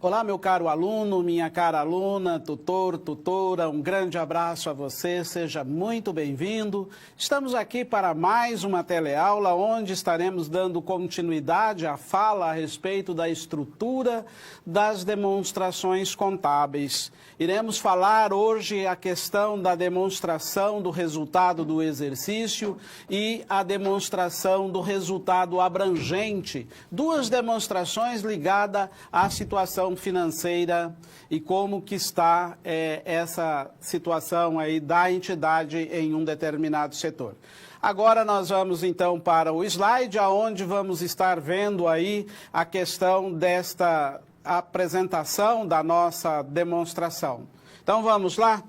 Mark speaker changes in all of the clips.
Speaker 1: Olá, meu caro aluno, minha cara aluna, tutor, tutora, um grande abraço a você, seja muito bem-vindo. Estamos aqui para mais uma teleaula onde estaremos dando continuidade à fala a respeito da estrutura das demonstrações contábeis. Iremos falar hoje a questão da demonstração do resultado do exercício e a demonstração do resultado abrangente, duas demonstrações ligadas à situação financeira e como que está essa situação aí da entidade em um determinado setor. Agora nós vamos então para o slide, onde vamos estar vendo aí a questão desta apresentação da nossa demonstração. Então vamos lá?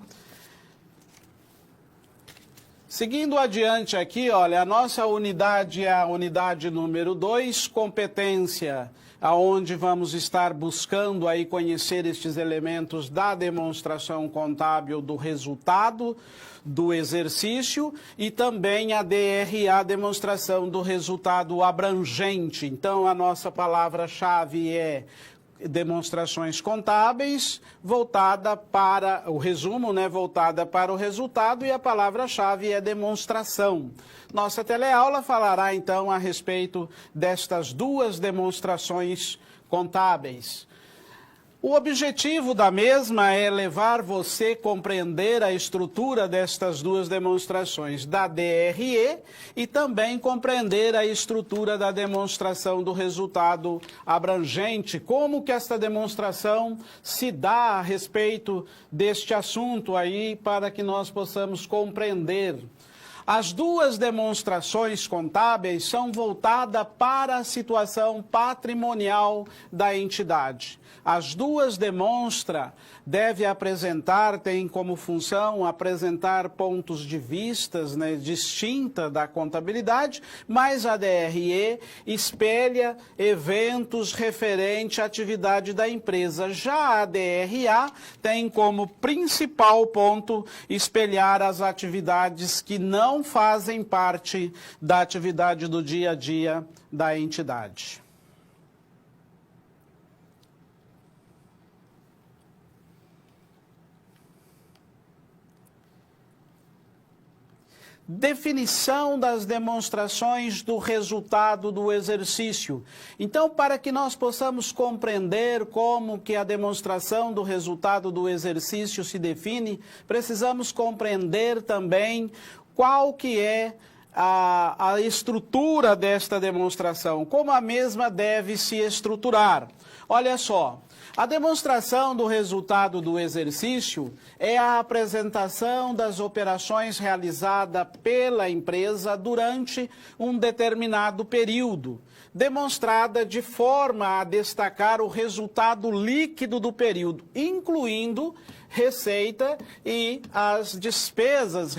Speaker 1: Seguindo adiante aqui, olha, a nossa unidade é a unidade número 2, competência, aonde vamos estar buscando aí conhecer estes elementos da demonstração contábil do resultado do exercício e também a DRA, demonstração do resultado abrangente. Então, a nossa palavra-chave é demonstrações contábeis, voltada para o resumo, voltada para o resultado, e a palavra-chave é demonstração. Nossa teleaula falará então a respeito destas duas demonstrações contábeis. O objetivo da mesma é levar você a compreender a estrutura destas duas demonstrações, da DRE, e também compreender a estrutura da demonstração do resultado abrangente, como que esta demonstração se dá a respeito deste assunto aí, para que nós possamos compreender. As duas demonstrações contábeis são voltadas para a situação patrimonial da entidade. As duas deve apresentar, tem como função apresentar pontos de vistas distinta da contabilidade, mas a DRE espelha eventos referentes à atividade da empresa. Já a DRA tem como principal ponto espelhar as atividades que não fazem parte da atividade do dia a dia da entidade. Definição das demonstrações do resultado do exercício. Então, para que nós possamos compreender como que a demonstração do resultado do exercício se define, precisamos compreender também qual que é a estrutura desta demonstração, como a mesma deve se estruturar. Olha só. A demonstração do resultado do exercício é a apresentação das operações realizadas pela empresa durante um determinado período, demonstrada de forma a destacar o resultado líquido do período, incluindo receita e as despesas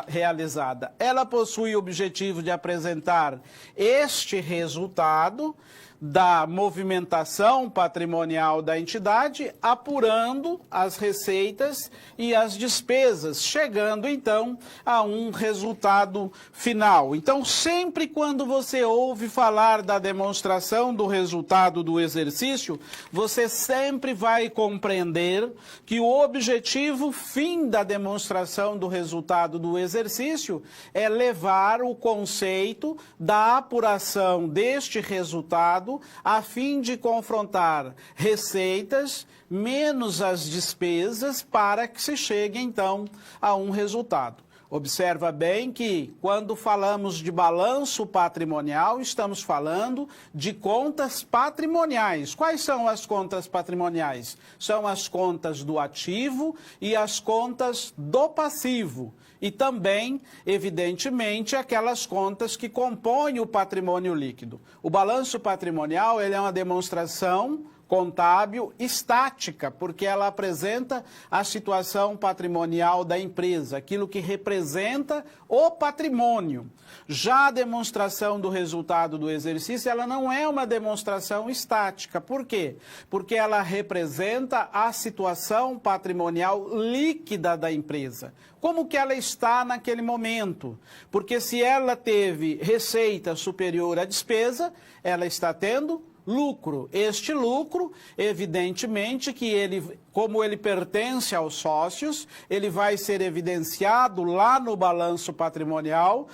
Speaker 1: realizadas. Ela possui o objetivo de apresentar este resultado da movimentação patrimonial da entidade, apurando as receitas e as despesas, chegando então a um resultado final. Então, sempre quando você ouve falar da demonstração do resultado do exercício, você sempre vai compreender que o objetivo fim da demonstração do resultado do exercício é levar o conceito da apuração deste resultado a fim de confrontar receitas menos as despesas para que se chegue, então, a um resultado. Observa bem que, quando falamos de balanço patrimonial, estamos falando de contas patrimoniais. Quais são as contas patrimoniais? São as contas do ativo e as contas do passivo. E também, evidentemente, aquelas contas que compõem o patrimônio líquido. O balanço patrimonial ele é uma demonstração contábil estática, porque ela apresenta a situação patrimonial da empresa, aquilo que representa o patrimônio. Já a demonstração do resultado do exercício, ela não é uma demonstração estática. Por quê? Porque ela representa a situação patrimonial líquida da empresa. Como que ela está naquele momento? Porque se ela teve receita superior à despesa, ela está tendo lucro. Este lucro, evidentemente que ele, como ele pertence aos sócios, ele vai ser evidenciado lá no balanço patrimonial,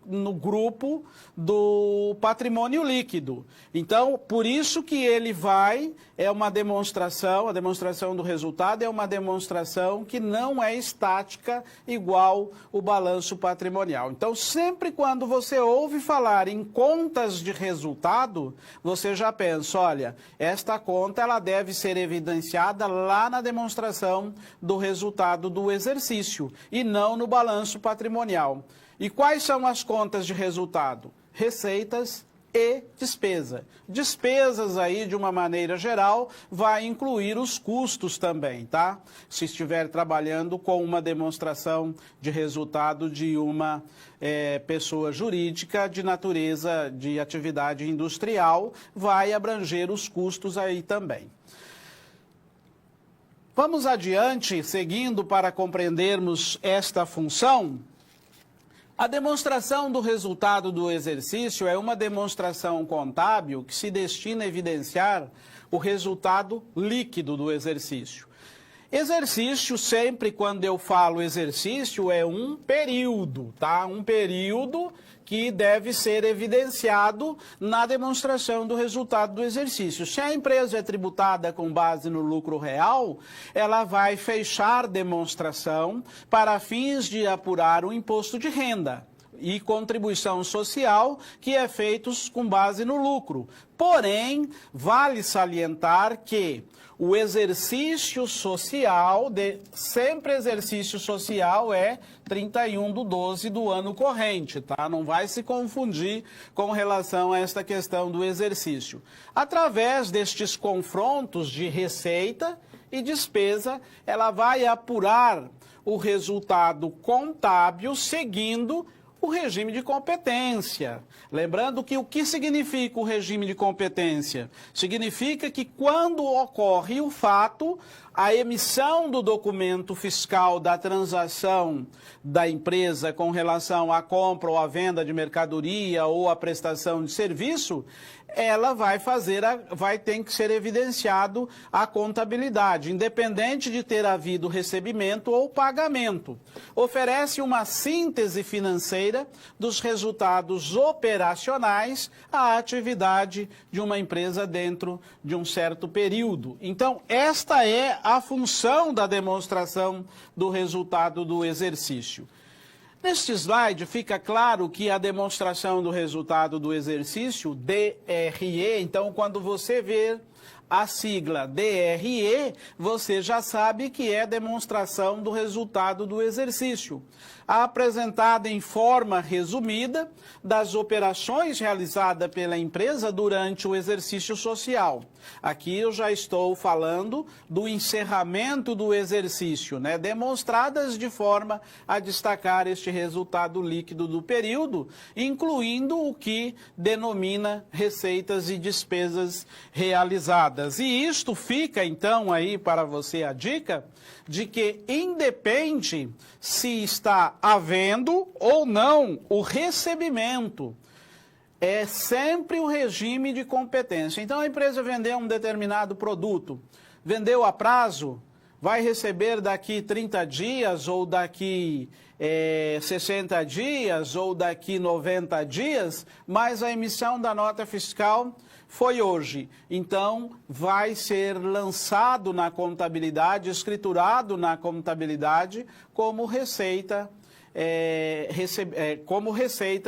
Speaker 1: no grupo do patrimônio líquido. Então, por isso que ele é uma demonstração, a demonstração do resultado é uma demonstração que não é estática igual o balanço patrimonial. Então, sempre quando você ouve falar em contas de resultado, você já pensa, olha, esta conta ela deve ser evidenciada lá na demonstração do resultado do exercício e não no balanço patrimonial. E quais são as contas de resultado? Receitas e despesa. Despesas aí, de uma maneira geral, vai incluir os custos também, tá? Se estiver trabalhando com uma demonstração de resultado de uma pessoa jurídica de natureza de atividade industrial, vai abranger os custos aí também. Vamos adiante, seguindo para compreendermos esta função. A demonstração do resultado do exercício é uma demonstração contábil que se destina a evidenciar o resultado líquido do exercício. Exercício, sempre quando eu falo exercício, é um período, tá? Um período que deve ser evidenciado na demonstração do resultado do exercício. Se a empresa é tributada com base no lucro real, ela vai fechar demonstração para fins de apurar o imposto de renda e contribuição social que é feitos com base no lucro. Porém, vale salientar que o exercício social, sempre exercício social é 31/12 do ano corrente, tá? Não vai se confundir com relação a esta questão do exercício. Através destes confrontos de receita e despesa, ela vai apurar o resultado contábil seguindo o regime de competência. Lembrando que o que significa o regime de competência? Significa que quando ocorre o fato, a emissão do documento fiscal da transação da empresa com relação à compra ou à venda de mercadoria ou à prestação de serviço, ela vai ter que ser evidenciado a contabilidade, independente de ter havido recebimento ou pagamento. Oferece uma síntese financeira dos resultados operacionais à atividade de uma empresa dentro de um certo período. Então, esta é a função da demonstração do resultado do exercício. Neste slide fica claro que a demonstração do resultado do exercício, DRE, então quando você vê a sigla DRE, você já sabe que é demonstração do resultado do exercício, apresentada em forma resumida das operações realizadas pela empresa durante o exercício social. Aqui eu já estou falando do encerramento do exercício, né? Demonstradas de forma a destacar este resultado líquido do período, incluindo o que denomina receitas e despesas realizadas. E isto fica, então, aí para você a dica de que independe se está havendo ou não o recebimento, é sempre o regime de competência. Então, a empresa vendeu um determinado produto, vendeu a prazo, vai receber daqui 30 dias, ou daqui 60 dias, ou daqui 90 dias, mas a emissão da nota fiscal foi hoje. Então, vai ser lançado na contabilidade, escriturado na contabilidade como receita,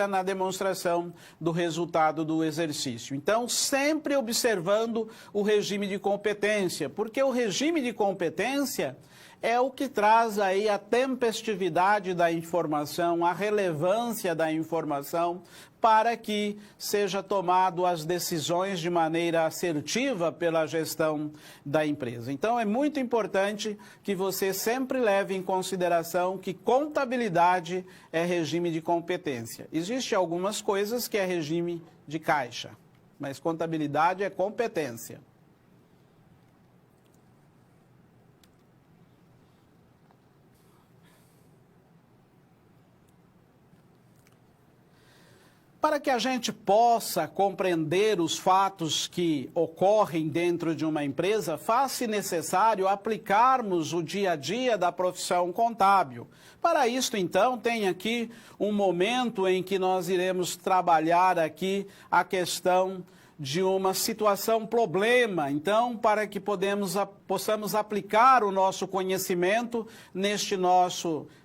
Speaker 1: na demonstração do resultado do exercício. Então, sempre observando o regime de competência, porque o regime de competência é o que traz aí a tempestividade da informação, a relevância da informação, para que seja tomado as decisões de maneira assertiva pela gestão da empresa. Então, é muito importante que você sempre leve em consideração que contabilidade é regime de competência. Existem algumas coisas que é regime de caixa, mas contabilidade é competência. Para que a gente possa compreender os fatos que ocorrem dentro de uma empresa, faz-se necessário aplicarmos o dia a dia da profissão contábil. Para isso, então, tem aqui um momento em que nós iremos trabalhar aqui a questão de uma situação problema, então, para que possamos aplicar o nosso conhecimento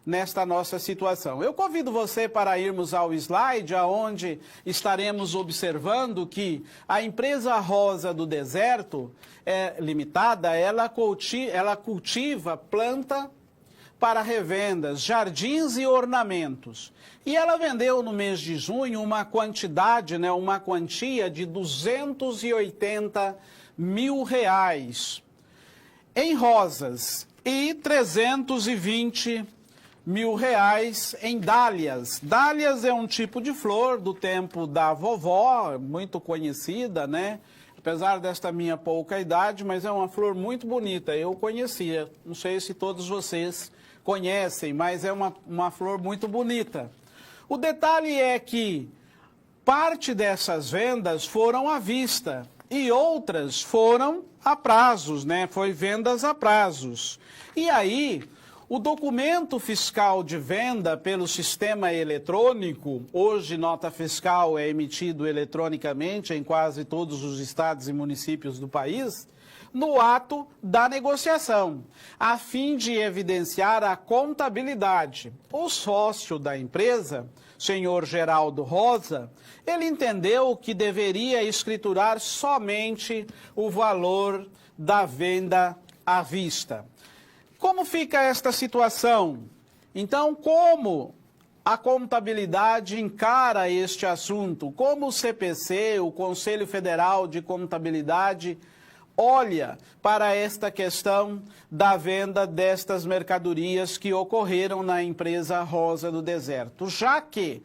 Speaker 1: nesta nossa situação. Eu convido você para irmos ao slide, onde estaremos observando que a empresa Rosa do Deserto Limitada, ela cultiva planta para revendas, jardins e ornamentos. E ela vendeu no mês de junho uma quantidade, uma quantia de R$280 mil em rosas e R$320 mil em dálias. Dálias é um tipo de flor do tempo da vovó, muito conhecida, né? Apesar desta minha pouca idade, mas é uma flor muito bonita. Eu conhecia, não sei se todos vocês conhecem, mas é uma flor muito bonita. O detalhe é que parte dessas vendas foram à vista e outras foram a prazos, né? Foi vendas a prazos. E aí, o documento fiscal de venda pelo sistema eletrônico, hoje nota fiscal é emitido eletronicamente em quase todos os estados e municípios do país, no ato da negociação, a fim de evidenciar a contabilidade. O sócio da empresa, senhor Geraldo Rosa, ele entendeu que deveria escriturar somente o valor da venda à vista. Como fica esta situação? Então, como a contabilidade encara este assunto? Como o CPC, o Conselho Federal de Contabilidade, olha para esta questão da venda destas mercadorias que ocorreram na empresa Rosa do Deserto, já que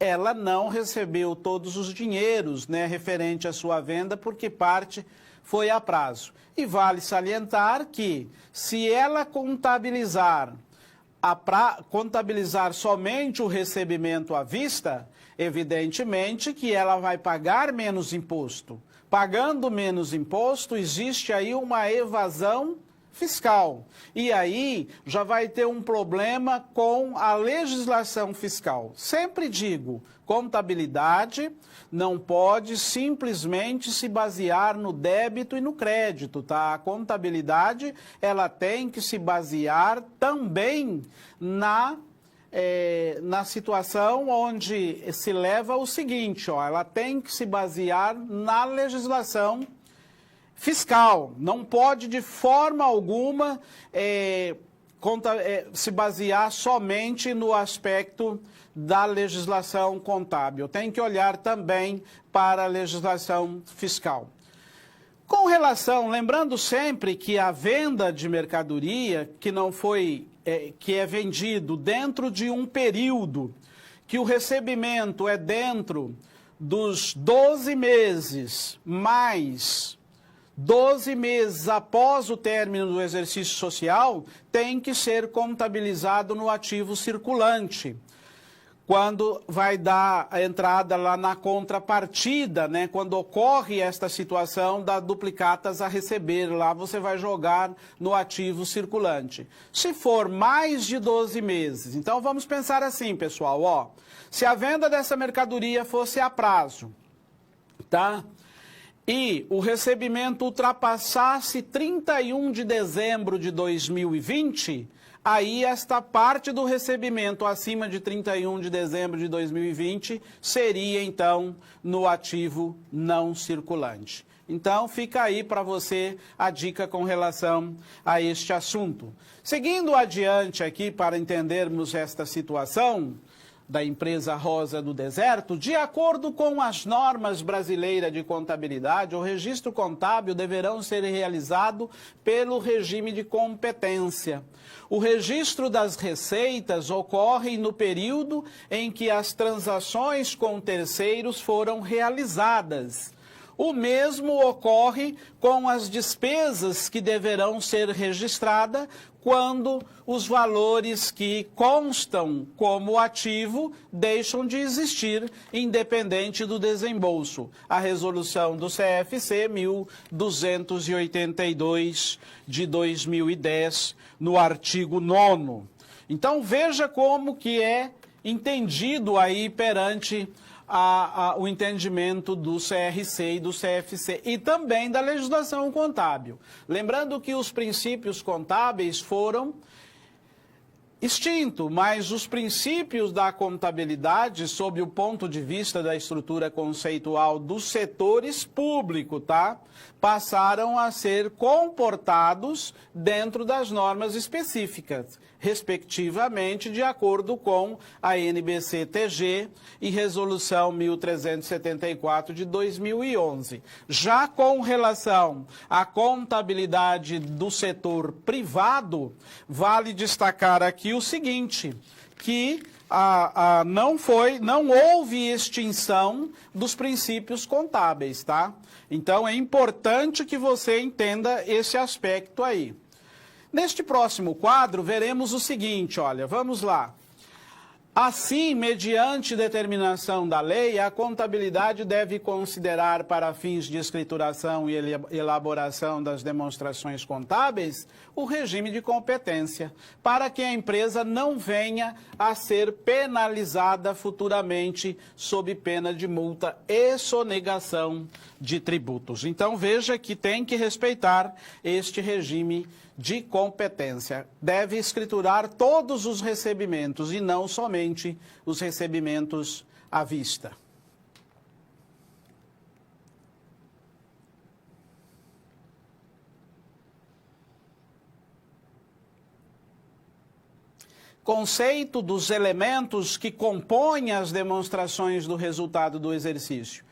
Speaker 1: ela não recebeu todos os dinheiros, referente à sua venda, porque parte foi a prazo. E vale salientar que, se ela contabilizar somente o recebimento à vista, evidentemente que ela vai pagar menos imposto. Pagando menos imposto, existe aí uma evasão fiscal. E aí já vai ter um problema com a legislação fiscal. Sempre digo, contabilidade não pode simplesmente se basear no débito e no crédito, tá? A contabilidade, ela tem que se basear também na situação onde se leva o seguinte, ela tem que se basear na legislação fiscal, não pode de forma alguma se basear somente no aspecto da legislação contábil, tem que olhar também para a legislação fiscal. Com relação, lembrando sempre que a venda de mercadoria que é vendido dentro de um período, que o recebimento é dentro dos 12 meses, mais 12 meses após o término do exercício social, tem que ser contabilizado no ativo circulante. Quando vai dar a entrada lá na contrapartida, quando ocorre esta situação da duplicatas a receber, lá você vai jogar no ativo circulante. Se for mais de 12 meses, então vamos pensar assim, pessoal, se a venda dessa mercadoria fosse a prazo, tá? E o recebimento ultrapassasse 31 de dezembro de 2020, aí esta parte do recebimento acima de 31 de dezembro de 2020 seria, então, no ativo não circulante. Então, fica aí para você a dica com relação a este assunto. Seguindo adiante aqui para entendermos esta situação da empresa Rosa do Deserto, de acordo com as normas brasileiras de contabilidade, o registro contábil deverão ser realizado pelo regime de competência. O registro das receitas ocorre no período em que as transações com terceiros foram realizadas. O mesmo ocorre com as despesas que deverão ser registradas quando os valores que constam como ativo deixam de existir, independente do desembolso. A resolução do CFC 1282 de 2010, no artigo 9º. Então veja como que é entendido aí perante o entendimento do CRC e do CFC e também da legislação contábil. Lembrando que os princípios contábeis foram extintos, mas os princípios da contabilidade, sob o ponto de vista da estrutura conceitual dos setores públicos, tá? Passaram a ser comportados dentro das normas específicas, respectivamente, de acordo com a NBC-TG e Resolução 1374 de 2011. Já com relação à contabilidade do setor privado, vale destacar aqui o seguinte, que não houve extinção dos princípios contábeis, tá? Então é importante que você entenda esse aspecto aí. Neste próximo quadro, veremos o seguinte, olha, vamos lá. Assim, mediante determinação da lei, a contabilidade deve considerar para fins de escrituração e elaboração das demonstrações contábeis o regime de competência, para que a empresa não venha a ser penalizada futuramente sob pena de multa e sonegação de tributos. Então, veja que tem que respeitar este regime de competência. Deve escriturar todos os recebimentos e não somente os recebimentos à vista. Conceito dos elementos que compõem as demonstrações do resultado do exercício.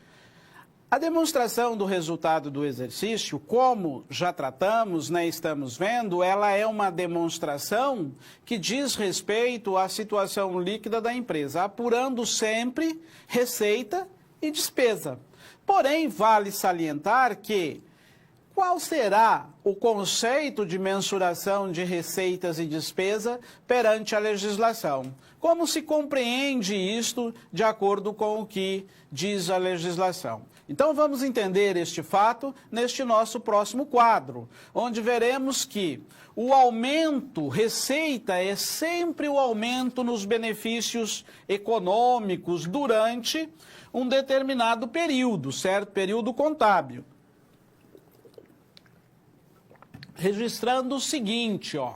Speaker 1: A demonstração do resultado do exercício, como já tratamos, né, estamos vendo, ela é uma demonstração que diz respeito à situação líquida da empresa, apurando sempre receita e despesa. Porém, vale salientar que qual será o conceito de mensuração de receitas e despesa perante a legislação? Como se compreende isto de acordo com o que diz a legislação? Então vamos entender este fato neste nosso próximo quadro, onde veremos que o aumento, receita, é sempre o aumento nos benefícios econômicos durante um determinado período, certo? Período contábil. Registrando o seguinte, ó.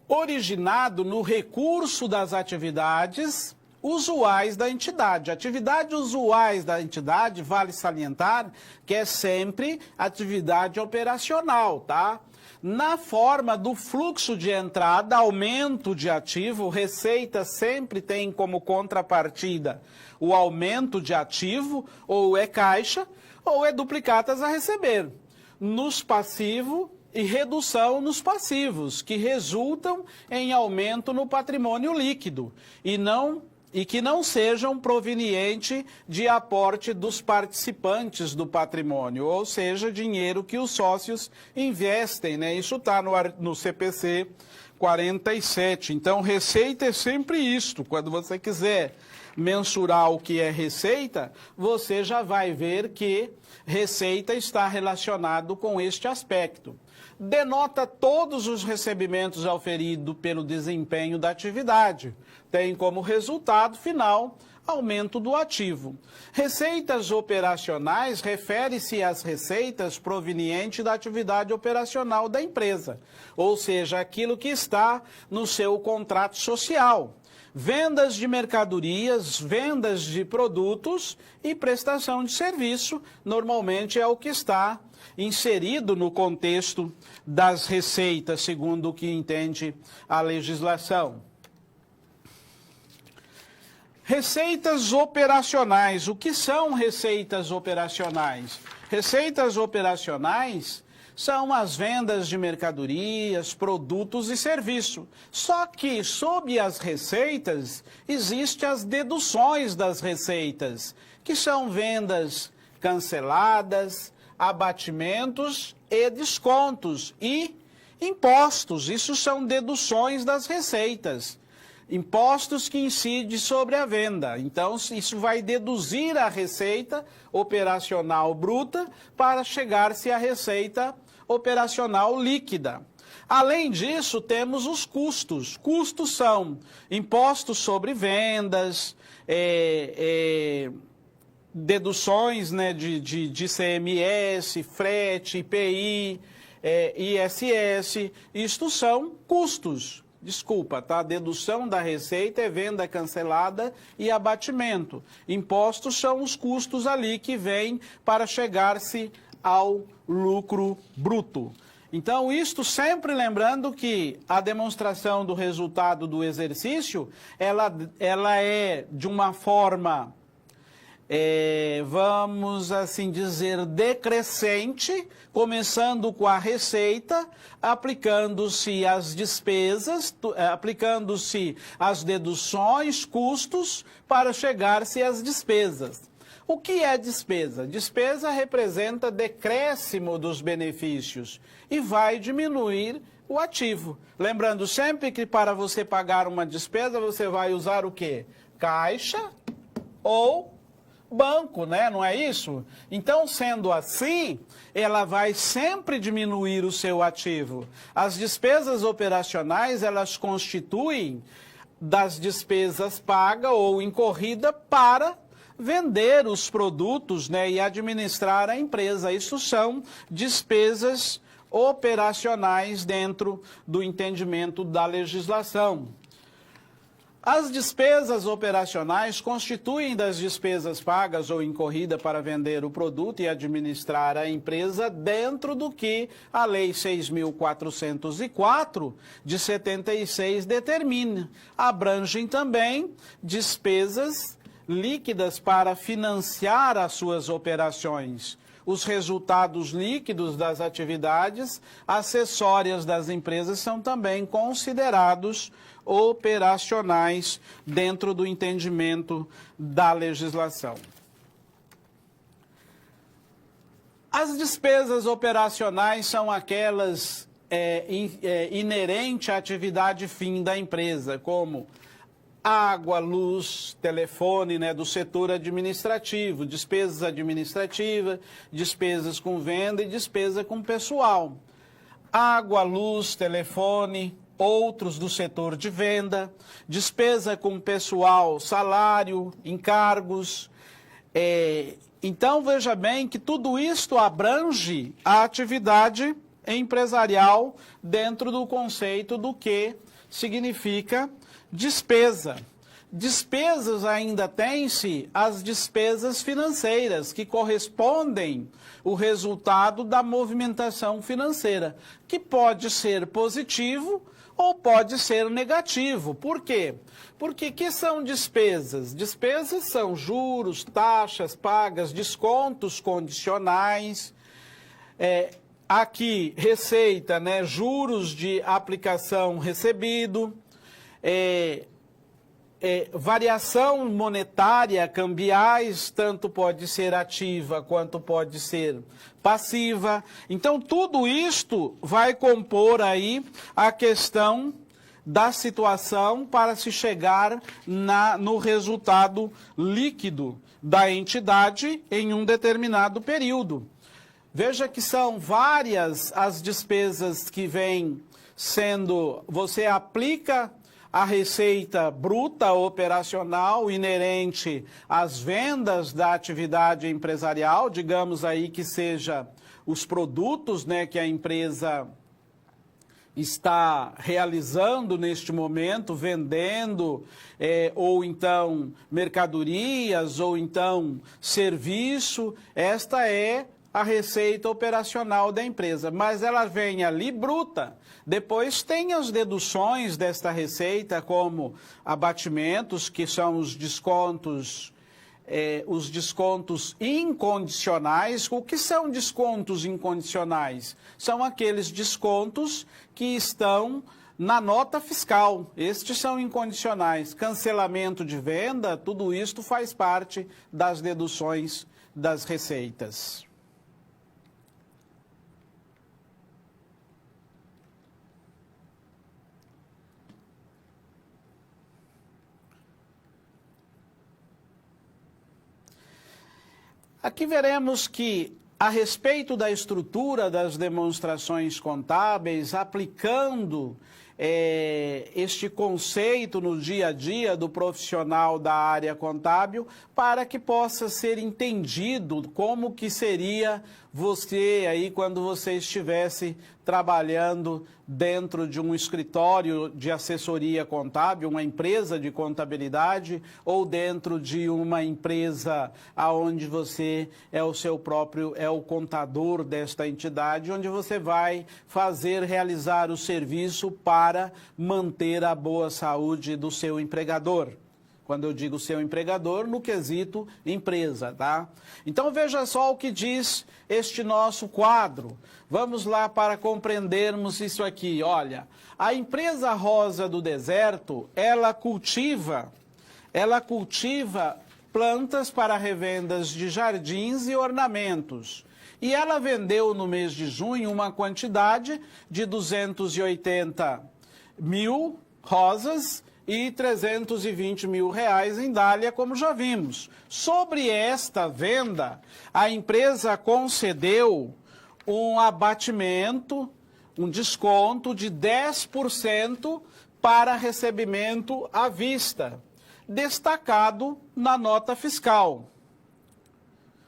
Speaker 1: Originado no recurso das atividades usuais da entidade. Atividades usuais da entidade, vale salientar, que é sempre atividade operacional, tá? Na forma do fluxo de entrada, aumento de ativo, receita sempre tem como contrapartida o aumento de ativo, ou é caixa, ou é duplicatas a receber. Nos passivos e redução nos passivos, que resultam em aumento no patrimônio líquido e que não sejam provenientes de aporte dos participantes do patrimônio, ou seja, dinheiro que os sócios investem, né? Isso está no CPC 47. Então, receita é sempre isto. Quando você quiser mensurar o que é receita, você já vai ver que receita está relacionado com este aspecto. Denota todos os recebimentos auferidos pelo desempenho da atividade. Tem como resultado final aumento do ativo. Receitas operacionais refere-se às receitas provenientes da atividade operacional da empresa, ou seja, aquilo que está no seu contrato social. Vendas de mercadorias, vendas de produtos e prestação de serviço, normalmente é o que está inserido no contexto das receitas, segundo o que entende a legislação. Receitas operacionais. O que são receitas operacionais? Receitas operacionais são as vendas de mercadorias, produtos e serviços. Só que, sob as receitas, existem as deduções das receitas, que são vendas canceladas, abatimentos e descontos e impostos. Isso são deduções das receitas. Impostos que incidem sobre a venda. Então, isso vai deduzir a receita operacional bruta para chegar-se à receita operacional líquida. Além disso, temos os custos. Custos são impostos sobre vendas, deduções, né, de CMS, frete, IPI, ISS. Isto são custos. Desculpa, tá? Dedução da receita é venda cancelada e abatimento. Impostos são os custos ali que vêm para chegar-se ao lucro bruto. Então, isto sempre lembrando que a demonstração do resultado do exercício, ela é de uma forma, vamos assim dizer, decrescente, começando com a receita, aplicando-se as despesas, aplicando-se as deduções, custos, para chegar-se às despesas. O que é despesa? Despesa representa decréscimo dos benefícios e vai diminuir o ativo. Lembrando sempre que para você pagar uma despesa, você vai usar o quê? Caixa ou banco, né? Não é isso? Então, sendo assim, ela vai sempre diminuir o seu ativo. As despesas operacionais, elas constituem das despesas pagas ou incorrida para vender os produtos, né, e administrar a empresa. Isso são despesas operacionais dentro do entendimento da legislação. As despesas operacionais constituem das despesas pagas ou incorrida para vender o produto e administrar a empresa dentro do que a Lei 6.404 de 76 determina. Abrangem também despesas líquidas para financiar as suas operações. Os resultados líquidos das atividades acessórias das empresas são também considerados operacionais dentro do entendimento da legislação. As despesas operacionais são aquelas inerentes à atividade fim da empresa, como água, luz, telefone, né, do setor administrativo, despesas administrativas, despesas com venda e despesa com pessoal. Água, luz, telefone, outros do setor de venda, despesa com pessoal, salário, encargos. Então, veja bem que tudo isto abrange a atividade empresarial dentro do conceito do que significa despesa. Despesas ainda tem-se as despesas financeiras, que correspondem ao resultado da movimentação financeira, que pode ser positivo ou pode ser negativo. Por quê? Porque que são despesas? Despesas são juros, taxas pagas, descontos condicionais, aqui receita, né, juros de aplicação recebido, variação monetária, cambiais, tanto pode ser ativa quanto pode ser passiva. Então, tudo isto vai compor aí a questão da situação para se chegar no resultado líquido da entidade em um determinado período. Veja que são várias as despesas que vêm sendo, você aplica a receita bruta operacional inerente às vendas da atividade empresarial, digamos aí que seja os produtos, né, que a empresa está realizando neste momento, vendendo, ou então mercadorias, ou então serviço. Esta é a receita operacional da empresa, mas ela vem ali bruta. Depois tem as deduções desta receita, como abatimentos, que são os descontos incondicionais. O que são descontos incondicionais? São aqueles descontos que estão na nota fiscal. Estes são incondicionais. Cancelamento de venda, tudo isto faz parte das deduções das receitas. Aqui veremos que, a respeito da estrutura das demonstrações contábeis, aplicando este conceito no dia a dia do profissional da área contábil, para que possa ser entendido como que seria você aí quando você estivesse trabalhando dentro de um escritório de assessoria contábil, uma empresa de contabilidade, ou dentro de uma empresa onde você é o seu próprio, é o contador desta entidade, onde você vai realizar o serviço para manter a boa saúde do seu empregador. Quando eu digo seu empregador, no quesito empresa, tá? Então veja só o que diz este nosso quadro. Vamos lá para compreendermos isso aqui. Olha, a empresa Rosa do Deserto, ela cultiva plantas para revendas de jardins e ornamentos. E ela vendeu no mês de junho uma quantidade de 280 mil rosas e 320 mil reais em dália, como já vimos. Sobre esta venda, a empresa concedeu um abatimento, um desconto de 10% para recebimento à vista, destacado na nota fiscal.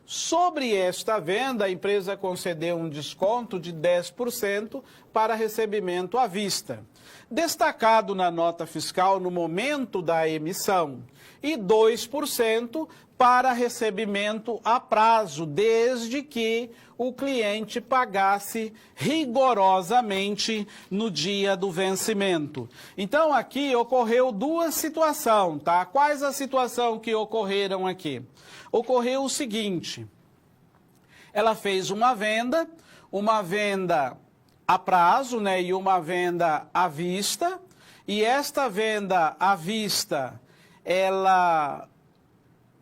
Speaker 1: Sobre esta venda, a empresa concedeu um desconto de 10% para recebimento à vista, destacado na nota fiscal no momento da emissão, e 2% para recebimento a prazo, desde que o cliente pagasse rigorosamente no dia do vencimento. Então, aqui ocorreu duas situações, tá? Quais a situação que ocorreram aqui? Ocorreu o seguinte: ela fez uma venda a prazo, né, e uma venda à vista, e esta venda à vista, ela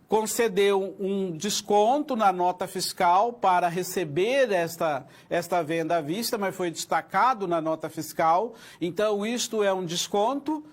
Speaker 1: concedeu um desconto na nota fiscal para receber esta venda à vista, mas foi destacado na nota fiscal. Então, isto é um desconto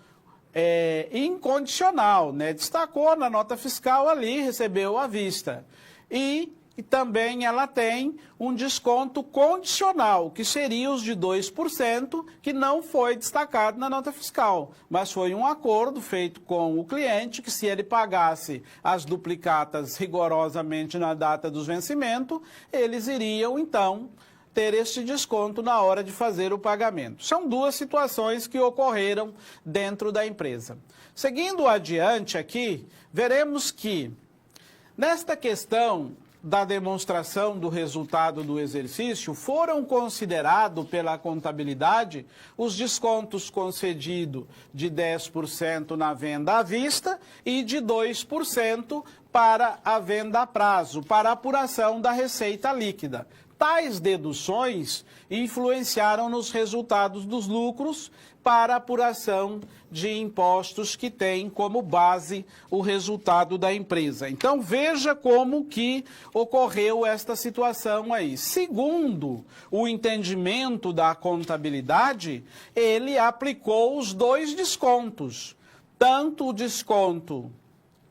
Speaker 1: incondicional, né? Destacou na nota fiscal ali, recebeu à vista. E também ela tem um desconto condicional, que seria os de 2%, que não foi destacado na nota fiscal, mas foi um acordo feito com o cliente que, se ele pagasse as duplicatas rigorosamente na data do vencimento, eles iriam, então, ter este desconto na hora de fazer o pagamento. São duas situações que ocorreram dentro da empresa. Seguindo adiante aqui, veremos que, nesta questão da demonstração do resultado do exercício, foram considerados pela contabilidade os descontos concedidos de 10% na venda à vista e de 2% para a venda a prazo, para a apuração da receita líquida. Tais deduções influenciaram nos resultados dos lucros para a apuração de impostos que tem como base o resultado da empresa. Então, veja como que ocorreu esta situação aí. Segundo o entendimento da contabilidade, ele aplicou os dois descontos. Tanto o desconto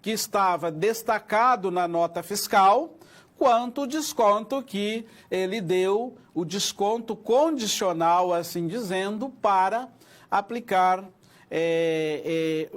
Speaker 1: que estava destacado na nota fiscal, quanto o desconto que ele deu, o desconto condicional, assim dizendo, para aplicar,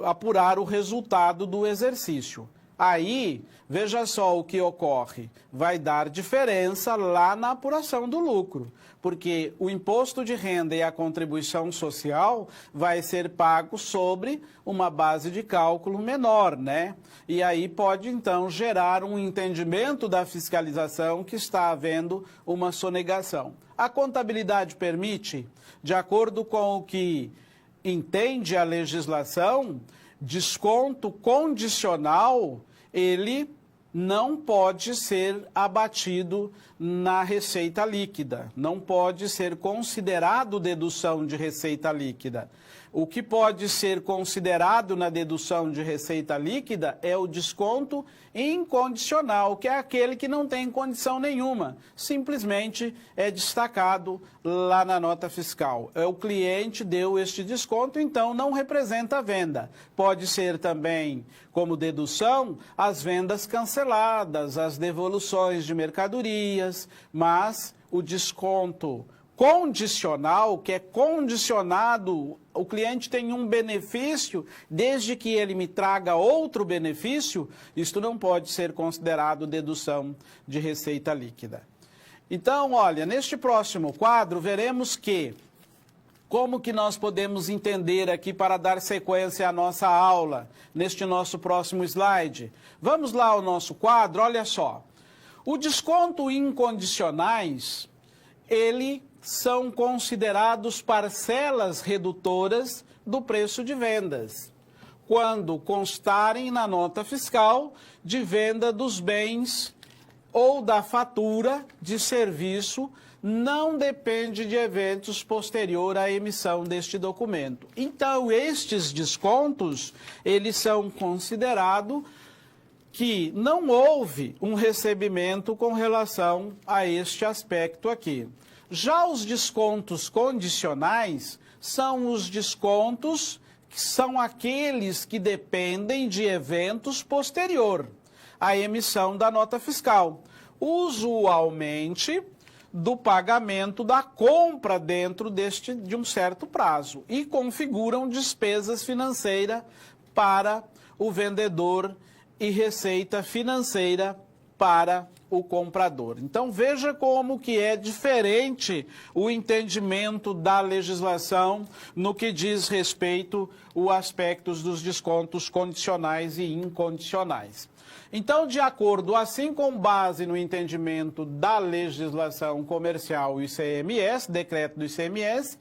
Speaker 1: apurar o resultado do exercício. Aí, veja só o que ocorre, vai dar diferença lá na apuração do lucro, porque o imposto de renda e a contribuição social vai ser pago sobre uma base de cálculo menor, né? E aí pode, então, gerar um entendimento da fiscalização que está havendo uma sonegação. A contabilidade permite, de acordo com o que entende a legislação, desconto condicional, ele não pode ser abatido na receita líquida. Não pode ser considerado dedução de receita líquida. O que pode ser considerado na dedução de receita líquida é o desconto incondicional, que é aquele que não tem condição nenhuma, simplesmente é destacado lá na nota fiscal. O cliente deu este desconto, então não representa a venda. Pode ser também, como dedução, as vendas canceladas, as devoluções de mercadorias, mas o desconto condicional, que é condicionado, o cliente tem um benefício, desde que ele me traga outro benefício, isto não pode ser considerado dedução de receita líquida. Então, olha, neste próximo quadro, veremos como que nós podemos entender aqui para dar sequência à nossa aula, neste nosso próximo slide. Vamos lá ao nosso quadro, olha só. O desconto incondicionais, são considerados parcelas redutoras do preço de vendas, quando constarem na nota fiscal de venda dos bens ou da fatura de serviço, não depende de eventos posterior à emissão deste documento. Então, estes descontos, eles são considerados que não houve um recebimento com relação a este aspecto aqui. Já os descontos condicionais são os descontos que são aqueles que dependem de eventos posterior à emissão da nota fiscal, usualmente do pagamento da compra dentro de um certo prazo e configuram despesas financeiras para o vendedor e receita financeira para o comprador. Então veja como que é diferente o entendimento da legislação no que diz respeito aos aspectos dos descontos condicionais e incondicionais. Então, de acordo, assim com base no entendimento da legislação comercial e ICMS, decreto do ICMS,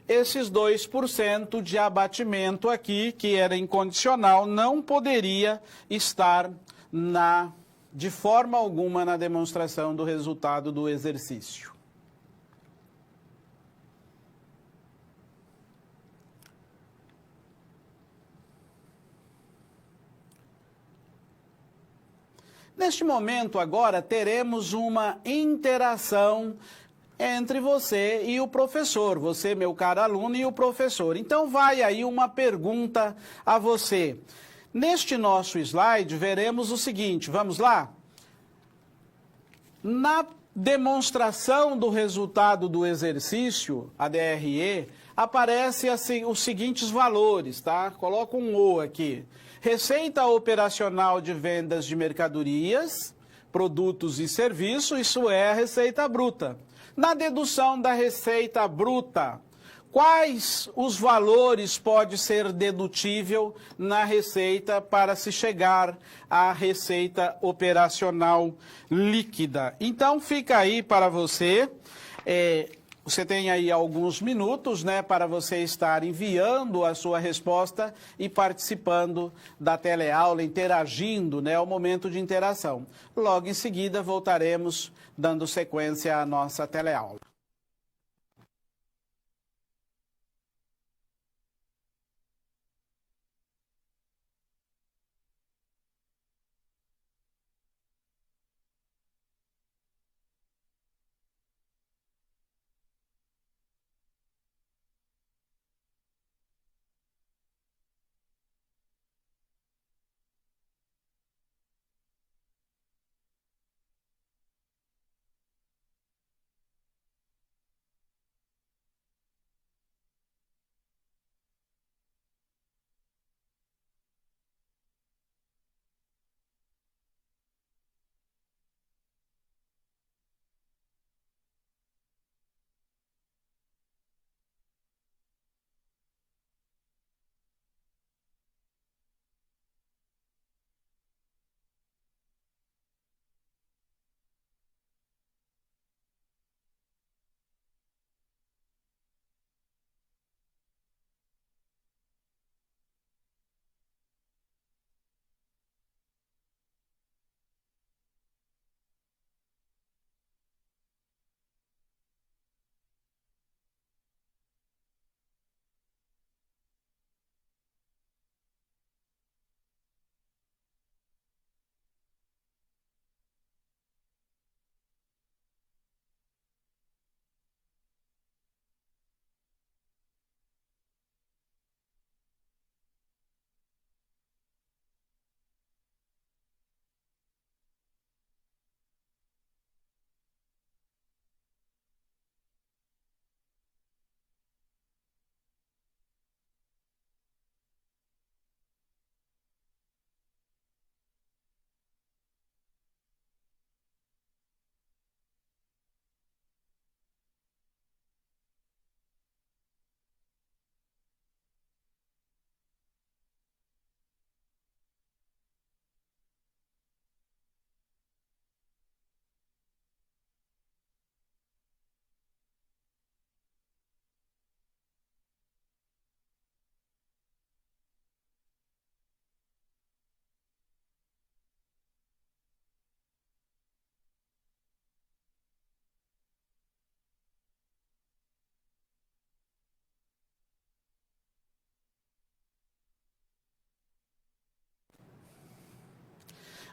Speaker 1: esses 2% de abatimento aqui, que era incondicional, não poderia estar de forma alguma na demonstração do resultado do exercício. Neste momento, agora, teremos uma interação entre você e o professor, você, meu caro aluno, e o professor. Então, vai aí uma pergunta a você. Neste nosso slide, veremos o seguinte, vamos lá? Na demonstração do resultado do exercício, a DRE, aparece assim, os seguintes valores, tá? Coloca um O aqui. Receita operacional de vendas de mercadorias, produtos e serviços, isso é a receita bruta. Na dedução da receita bruta, quais os valores pode ser dedutível na receita para se chegar à receita operacional líquida? Então, fica aí para você. Você tem aí alguns minutos, né, para você estar enviando a sua resposta e participando da teleaula, interagindo, né, ao momento de interação. Logo em seguida, voltaremos dando sequência à nossa teleaula.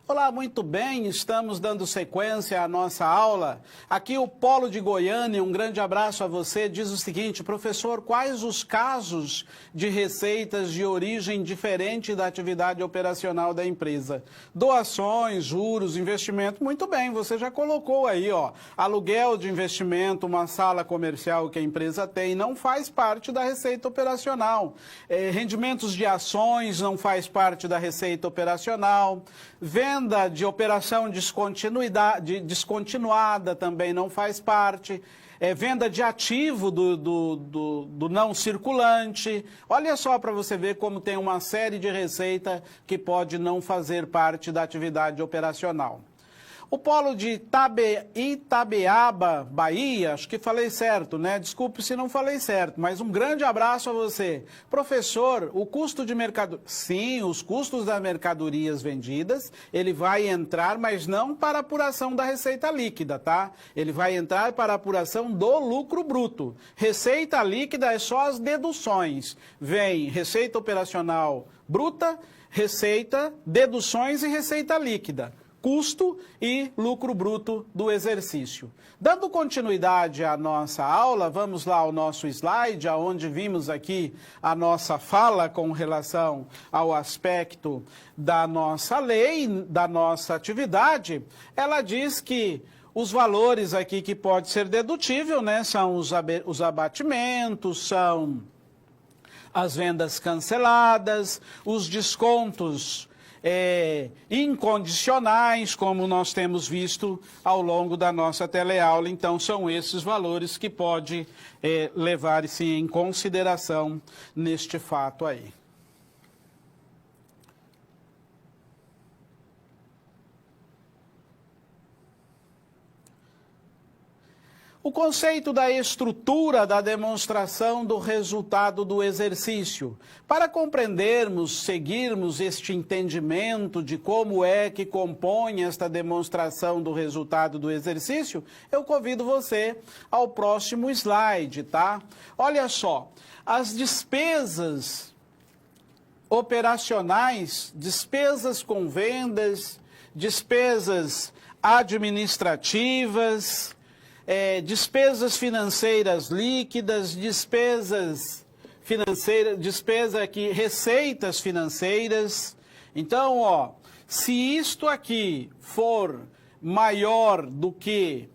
Speaker 1: Olá, muito bem, estamos dando sequência à nossa aula. Aqui o Polo de Goiânia, um grande abraço a você, diz o seguinte: professor, quais os casos de receitas de origem diferente da atividade operacional da empresa? Doações, juros, investimento, muito bem, você já colocou aí, ó, aluguel de investimento, uma sala comercial que a empresa tem, não faz parte da receita operacional. Rendimentos de ações não faz parte da receita operacional. Venda de operação descontinuada também não faz parte. Venda de ativo do não circulante. Olha só para você ver como tem uma série de receita que pode não fazer parte da atividade operacional. O Polo de Itabeaba, Bahia, acho que falei certo, né? Desculpe se não falei certo, mas um grande abraço a você. Professor, o custo de mercadoria... Sim, os custos das mercadorias vendidas, ele vai entrar, mas não para apuração da receita líquida, tá? Ele vai entrar para apuração do lucro bruto. Receita líquida é só as deduções. Vem receita operacional bruta, receita, deduções e receita líquida. Custo e lucro bruto do exercício. Dando continuidade à nossa aula, vamos lá ao nosso slide, onde vimos aqui a nossa fala com relação ao aspecto da nossa lei, da nossa atividade. Ela diz que os valores aqui que pode ser dedutível, né, são os abatimentos, são as vendas canceladas, os descontos incondicionais, como nós temos visto ao longo da nossa teleaula. Então, são esses valores que pode levar-se em consideração neste fato aí. O conceito da estrutura da demonstração do resultado do exercício. Para compreendermos, seguirmos este entendimento de como é que compõe esta demonstração do resultado do exercício, eu convido você ao próximo slide, tá? Olha só, as despesas operacionais, despesas com vendas, despesas administrativas, despesas financeiras líquidas, receitas financeiras. Então, ó, se isto aqui for maior do que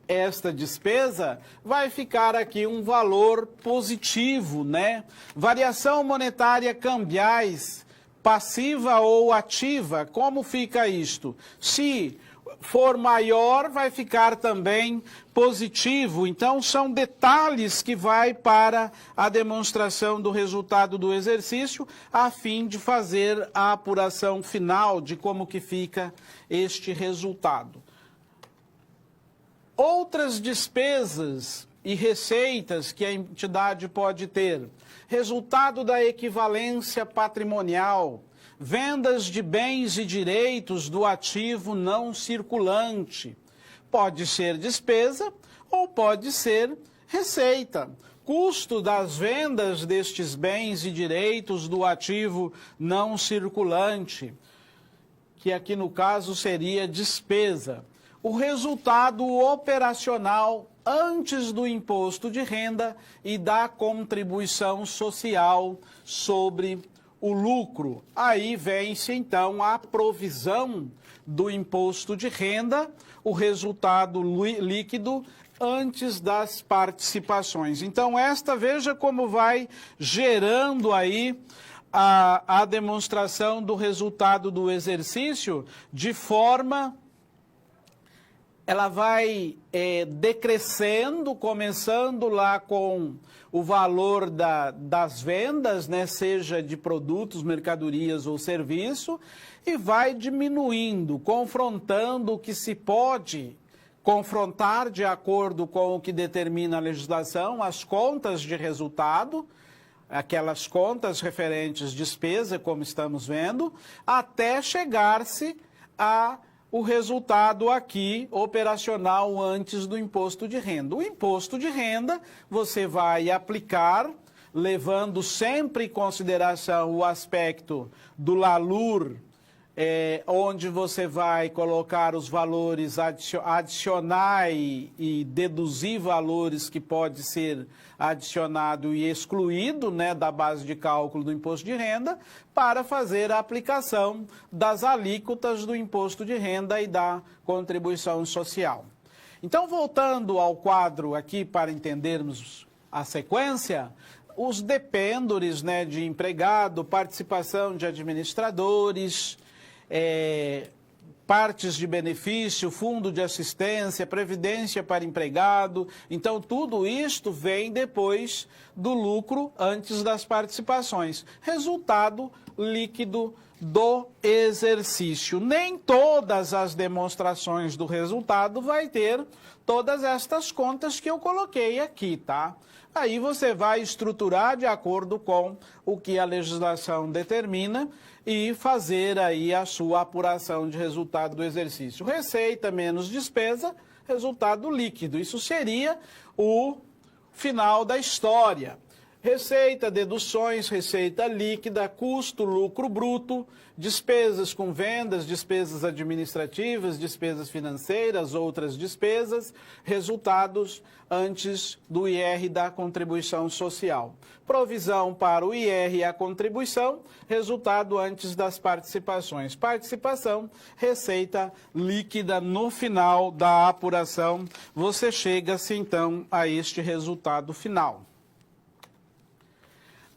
Speaker 1: esta despesa, vai ficar aqui um valor positivo, né? Variação monetária cambiais, passiva ou ativa, como fica isto? Se for maior, vai ficar também positivo. Então, são detalhes que vai para a demonstração do resultado do exercício, a fim de fazer a apuração final de como que fica este resultado. Outras despesas e receitas que a entidade pode ter. Resultado da equivalência patrimonial. Vendas de bens e direitos do ativo não circulante. Pode ser despesa ou pode ser receita. Custo das vendas destes bens e direitos do ativo não circulante, que aqui no caso seria despesa. O resultado operacional antes do imposto de renda e da contribuição social sobre o lucro. Aí vem-se então a provisão do imposto de renda, o resultado líquido antes das participações. Então, veja como vai gerando aí a demonstração do resultado do exercício de forma... Ela vai decrescendo, começando lá com o valor das vendas, né, seja de produtos, mercadorias ou serviço, e vai diminuindo, confrontando o que se pode confrontar de acordo com o que determina a legislação, as contas de resultado, aquelas contas referentes despesa, como estamos vendo, até chegar-se o resultado aqui operacional antes do imposto de renda. O imposto de renda você vai aplicar, levando sempre em consideração o aspecto do LALUR onde você vai colocar os valores, adicionar e deduzir valores que pode ser adicionado e excluído, né, da base de cálculo do imposto de renda, para fazer a aplicação das alíquotas do imposto de renda e da contribuição social. Então, voltando ao quadro aqui para entendermos a sequência, os dependores, né, de empregado, participação de administradores, partes de benefício, fundo de assistência, previdência para empregado. Então, tudo isto vem depois do lucro antes das participações. Resultado líquido do exercício. Nem todas as demonstrações do resultado vai ter todas estas contas que eu coloquei aqui, tá? Aí você vai estruturar de acordo com o que a legislação determina e fazer aí a sua apuração de resultado do exercício. Receita menos despesa, resultado líquido. Isso seria o final da história. Receita, deduções, receita líquida, custo, lucro bruto, despesas com vendas, despesas administrativas, despesas financeiras, outras despesas, resultados antes do IR da contribuição social. Provisão para o IR e a contribuição, resultado antes das participações. Participação, receita líquida no final da apuração. Você chega-se então a este resultado final.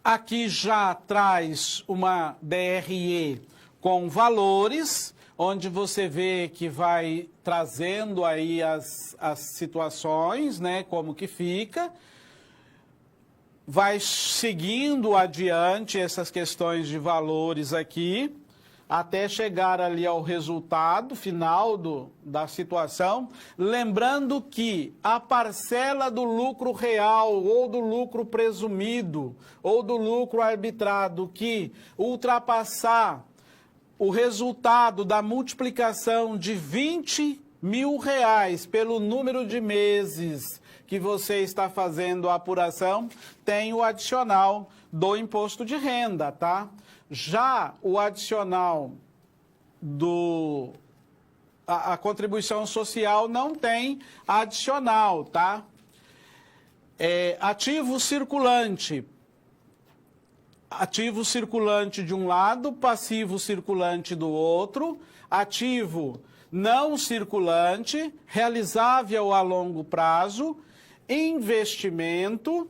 Speaker 1: Aqui já traz uma DRE com valores, onde você vê que vai trazendo aí as situações, né, como que fica. Vai seguindo adiante essas questões de valores aqui, até chegar ali ao resultado final da situação, lembrando que a parcela do lucro real ou do lucro presumido ou do lucro arbitrado que ultrapassar o resultado da multiplicação de R$20 mil pelo número de meses que você está fazendo a apuração, tem o adicional do imposto de renda, tá? Já o adicional a contribuição social não tem adicional, tá? Ativo circulante. Ativo circulante de um lado, passivo circulante do outro. Ativo não circulante, realizável a longo prazo, investimento,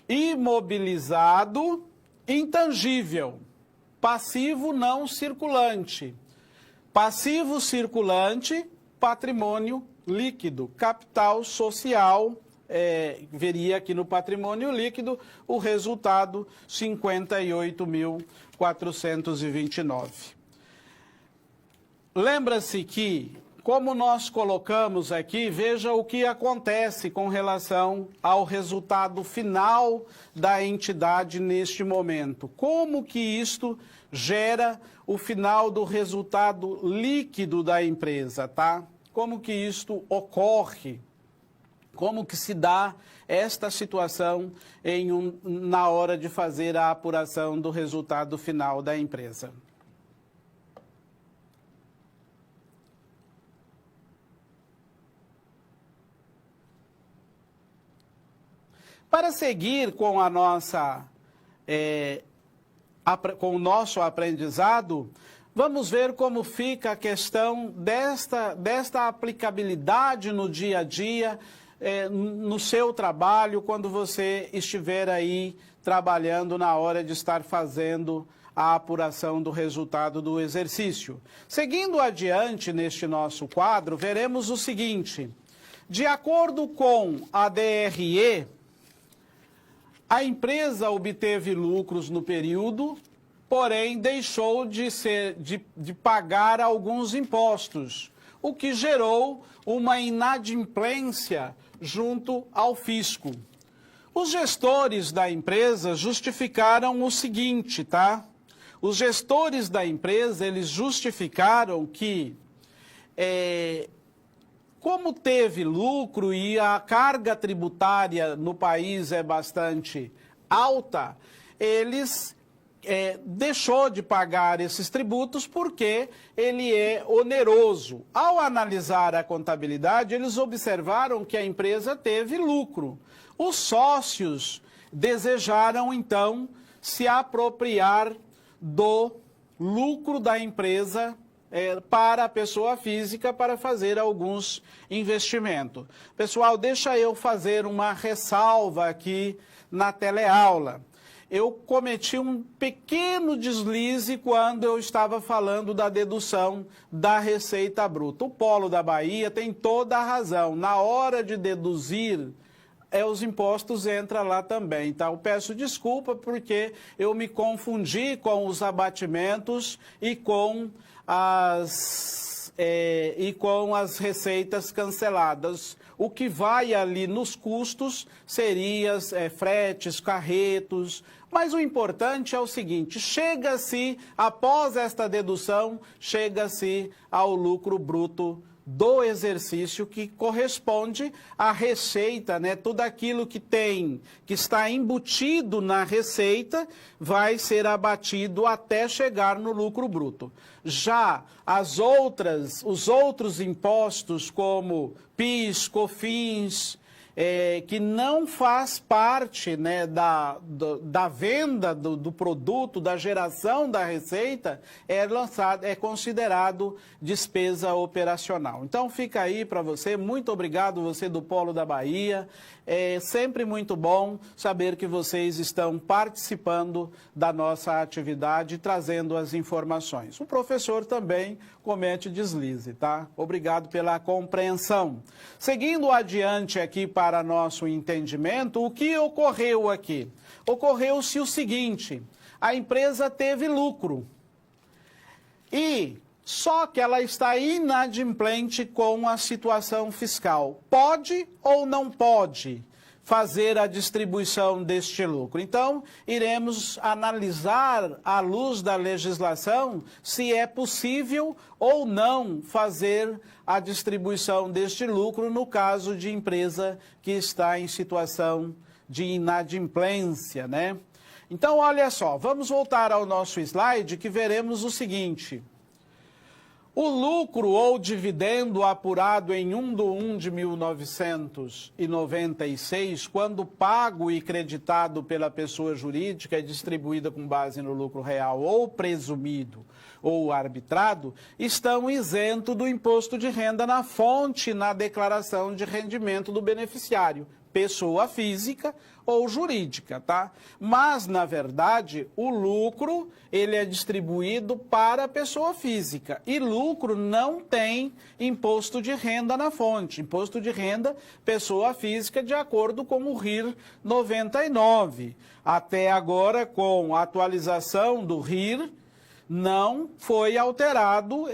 Speaker 1: imobilizado, intangível, passivo não circulante, passivo circulante, patrimônio líquido, capital social, veria aqui no patrimônio líquido o resultado 58.429. Lembra-se que, como nós colocamos aqui, veja o que acontece com relação ao resultado final da entidade neste momento. Como que isto gera o final do resultado líquido da empresa, tá? Como que isto ocorre? Como que se dá esta situação na hora de fazer a apuração do resultado final da empresa? Para seguir com a nossa, com o nosso aprendizado, vamos ver como fica a questão desta aplicabilidade no dia a dia, no seu trabalho, quando você estiver aí trabalhando na hora de estar fazendo a apuração do resultado do exercício. Seguindo adiante neste nosso quadro, veremos o seguinte: de acordo com a DRE, a empresa obteve lucros no período, porém deixou de pagar alguns impostos, o que gerou uma inadimplência junto ao fisco. Os gestores da empresa justificaram o seguinte, tá? Os gestores da empresa, eles justificaram que, como teve lucro e a carga tributária no país é bastante alta, eles deixou de pagar esses tributos porque ele é oneroso. Ao analisar a contabilidade, eles observaram que a empresa teve lucro. Os sócios desejaram, então, se apropriar do lucro da empresa para a pessoa física para fazer alguns investimentos. Pessoal, deixa eu fazer uma ressalva aqui na teleaula. Eu cometi um pequeno deslize quando eu estava falando da dedução da receita bruta. O Polo da Bahia tem toda a razão. Na hora de deduzir, os impostos entram lá também, tá? Eu peço desculpa porque eu me confundi com os abatimentos e com as receitas canceladas. O que vai ali nos custos seria fretes, carretos, mas o importante é o seguinte, chega-se, após esta dedução, chega-se ao lucro bruto do exercício que corresponde à receita, né? Tudo aquilo que está embutido na receita, vai ser abatido até chegar no lucro bruto. Já os outros impostos, como PIS, COFINS, que não faz parte, né, da venda do produto, da geração da receita, é considerado despesa operacional. Então fica aí para você, muito obrigado você do Polo da Bahia, é sempre muito bom saber que vocês estão participando da nossa atividade, trazendo as informações. O professor também comete deslize, tá? Obrigado pela compreensão. Seguindo adiante aqui para nosso entendimento, o que ocorreu aqui? Ocorreu-se o seguinte, a empresa teve lucro só que ela está inadimplente com a situação fiscal. Pode ou não pode fazer a distribuição deste lucro? Então, iremos analisar, à luz da legislação, se é possível ou não fazer a distribuição deste lucro no caso de empresa que está em situação de inadimplência, né? Então, olha só, vamos voltar ao nosso slide que veremos o seguinte. O lucro ou dividendo apurado em 1/1 de 1996, quando pago e creditado pela pessoa jurídica e distribuída com base no lucro real ou presumido ou arbitrado, estão isentos do imposto de renda na fonte na declaração de rendimento do beneficiário, pessoa física ou jurídica, tá? Mas, na verdade, o lucro, ele é distribuído para a pessoa física. E lucro não tem imposto de renda na fonte. Imposto de renda, pessoa física, de acordo com o RIR 99. Até agora, com a atualização do RIR, não foi alterado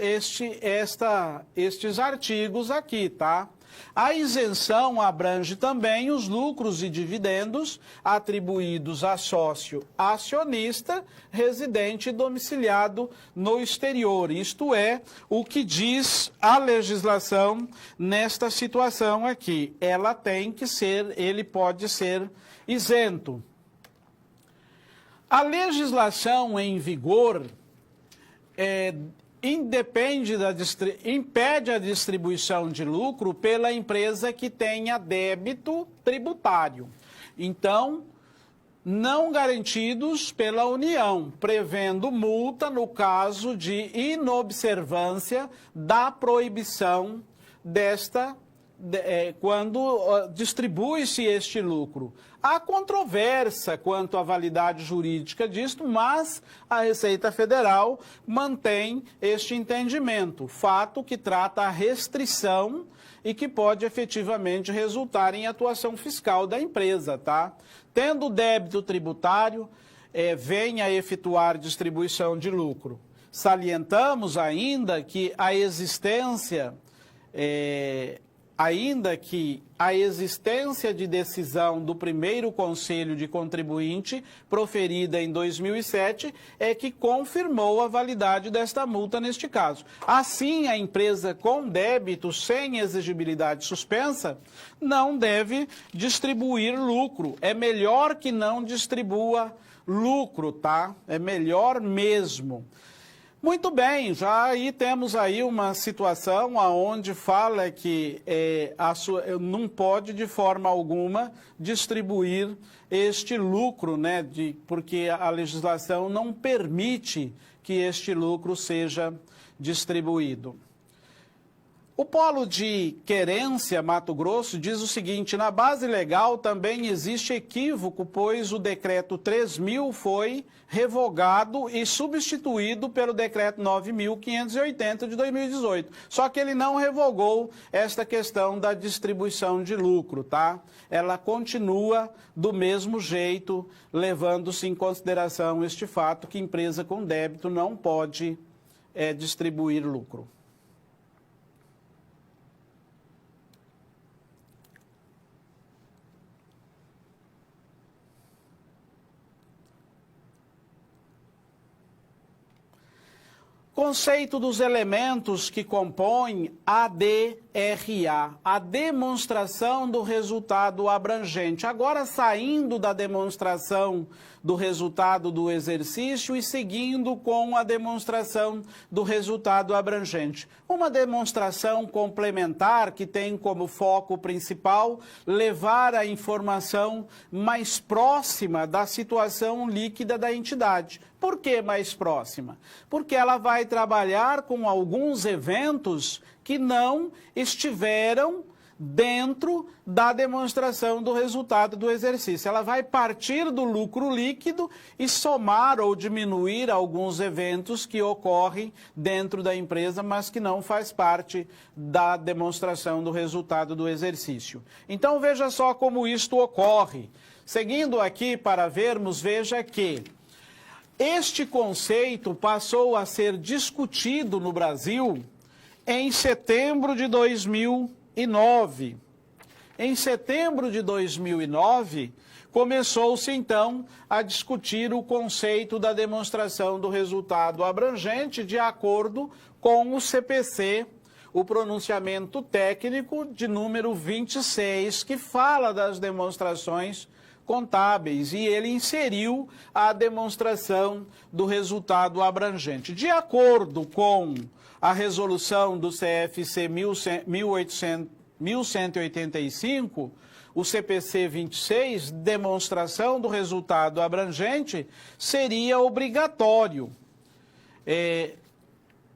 Speaker 1: estes artigos aqui, tá? A isenção abrange também os lucros e dividendos atribuídos a sócio acionista residente domiciliado no exterior. Isto é, o que diz a legislação nesta situação aqui. Ele pode ser isento. A legislação em vigor impede a distribuição de lucro pela empresa que tenha débito tributário. Então, não garantidos pela União, prevendo multa no caso de inobservância da proibição quando distribui-se este lucro. Há controvérsia quanto à validade jurídica disto, mas a Receita Federal mantém este entendimento, fato que trata a restrição e que pode efetivamente resultar em atuação fiscal da empresa, tá? Tendo débito tributário, venha a efetuar distribuição de lucro. Salientamos ainda que a existência ainda que a existência de decisão do primeiro Conselho de Contribuinte, proferida em 2007, é que confirmou a validade desta multa neste caso. Assim, a empresa com débito sem exigibilidade suspensa não deve distribuir lucro. É melhor que não distribua lucro, tá? É melhor mesmo. Muito bem, já aí temos aí uma situação onde fala que não pode de forma alguma distribuir este lucro, né, porque a legislação não permite que este lucro seja distribuído. O Polo de Querência, Mato Grosso, diz o seguinte: na base legal também existe equívoco, pois o decreto 3.000 foi revogado e substituído pelo decreto 9.580 de 2018. Só que ele não revogou esta questão da distribuição de lucro, tá? Ela continua do mesmo jeito, levando-se em consideração este fato que empresa com débito não pode distribuir lucro. Conceito dos elementos que compõem a DRA, a demonstração do resultado abrangente. Agora saindo da demonstração do resultado do exercício e seguindo com a demonstração do resultado abrangente. Uma demonstração complementar que tem como foco principal levar a informação mais próxima da situação líquida da entidade. Por que mais próxima? Porque ela vai trabalhar com alguns eventos que não estiveram dentro da demonstração do resultado do exercício. Ela vai partir do lucro líquido e somar ou diminuir alguns eventos que ocorrem dentro da empresa, mas que não faz parte da demonstração do resultado do exercício. Então veja só como isto ocorre. Seguindo aqui para vermos, veja que este conceito passou a ser discutido no Brasil em setembro de 2009. Em setembro de 2009, começou-se então a discutir o conceito da demonstração do resultado abrangente de acordo com o CPC, o pronunciamento técnico de número 26, que fala das demonstrações contábeis, e ele inseriu a demonstração do resultado abrangente. De acordo com a resolução do CFC 1185, o CPC 26, demonstração do resultado abrangente, seria obrigatório,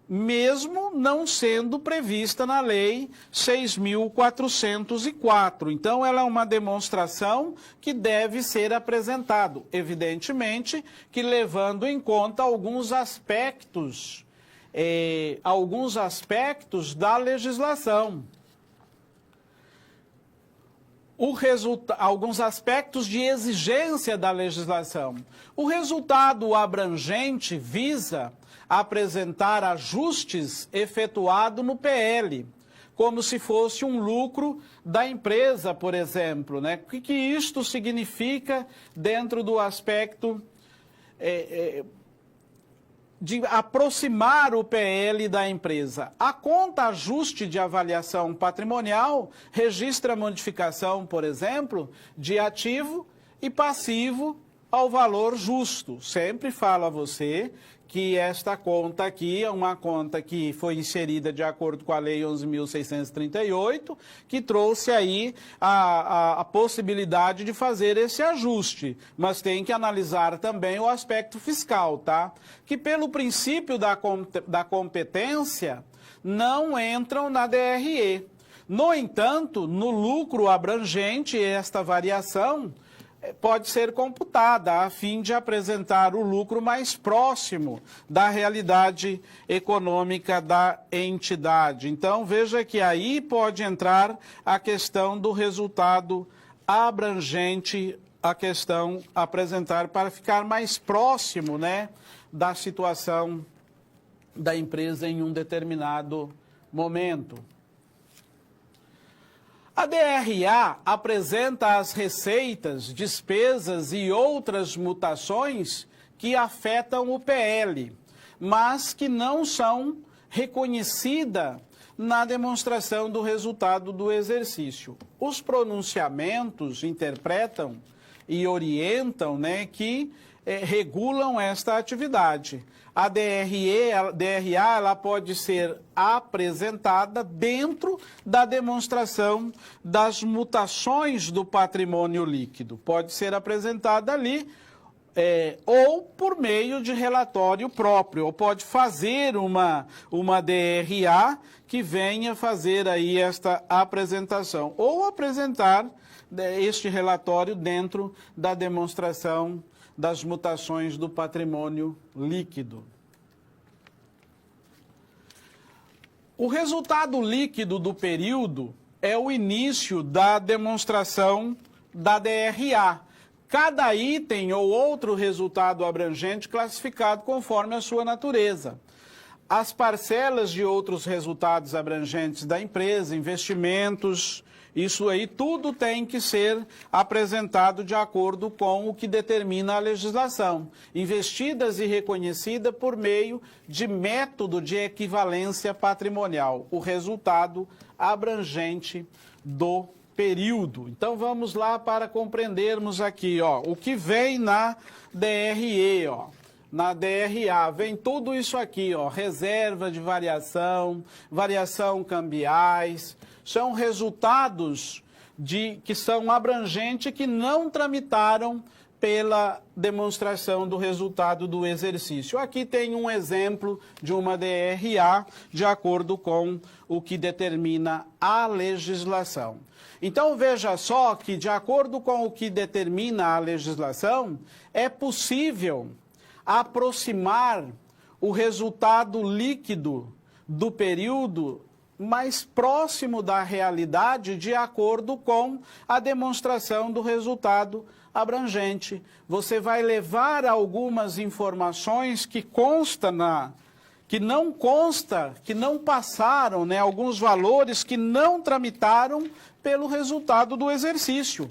Speaker 1: mesmo não sendo prevista na Lei 6.404. Então, ela é uma demonstração que deve ser apresentado, evidentemente, que levando em conta alguns aspectos da legislação. Alguns aspectos de exigência da legislação. O resultado abrangente visa apresentar ajustes efetuados no PL, como se fosse um lucro da empresa, por exemplo, né? O que isto significa dentro do aspecto de aproximar o PL da empresa? A conta ajuste de avaliação patrimonial registra a modificação, por exemplo, de ativo e passivo ao valor justo. Sempre falo a você que esta conta aqui é uma conta que foi inserida de acordo com a Lei 11.638, que trouxe aí a possibilidade de fazer esse ajuste, mas tem que analisar também o aspecto fiscal, tá? Que pelo princípio da competência não entram na DRE. No entanto, no lucro abrangente, esta variação pode ser computada a fim de apresentar o lucro mais próximo da realidade econômica da entidade. Então, veja que aí pode entrar a questão do resultado abrangente, a questão apresentar para ficar mais próximo, né, da situação da empresa em um determinado momento. A DRA apresenta as receitas, despesas e outras mutações que afetam o PL, mas que não são reconhecidas na demonstração do resultado do exercício. Os pronunciamentos interpretam e orientam, né, que regulam esta atividade. A DRA ela pode ser apresentada dentro da demonstração das mutações do patrimônio líquido. Pode ser apresentada ali ou por meio de relatório próprio, ou pode fazer uma DRA que venha fazer aí esta apresentação, ou apresentar este relatório dentro da demonstração das mutações do patrimônio líquido. O resultado líquido do período é o início da demonstração da DRA. Cada item ou outro resultado abrangente classificado conforme a sua natureza. As parcelas de outros resultados abrangentes da empresa, investimentos, isso aí tudo tem que ser apresentado de acordo com o que determina a legislação, investidas e reconhecida por meio de método de equivalência patrimonial, o resultado abrangente do período. Então vamos lá para compreendermos aqui, ó, o que vem na DRE, ó. Na DRA vem tudo isso aqui, ó, reserva de variação, variação cambiais, são resultados que são abrangentes que não tramitaram pela demonstração do resultado do exercício. Aqui tem um exemplo de uma DRA de acordo com o que determina a legislação. Então veja só que de acordo com o que determina a legislação, é possível aproximar o resultado líquido do período mais próximo da realidade de acordo com a demonstração do resultado abrangente. Você vai levar algumas informações que não passaram, né, alguns valores que não tramitaram pelo resultado do exercício.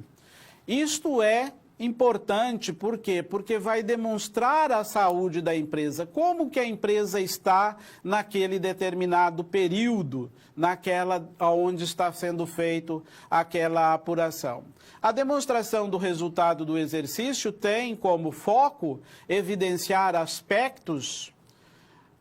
Speaker 1: Isto é importante, por quê? Porque vai demonstrar a saúde da empresa, como que a empresa está naquele determinado período, naquela onde está sendo feito aquela apuração. A demonstração do resultado do exercício tem como foco evidenciar aspectos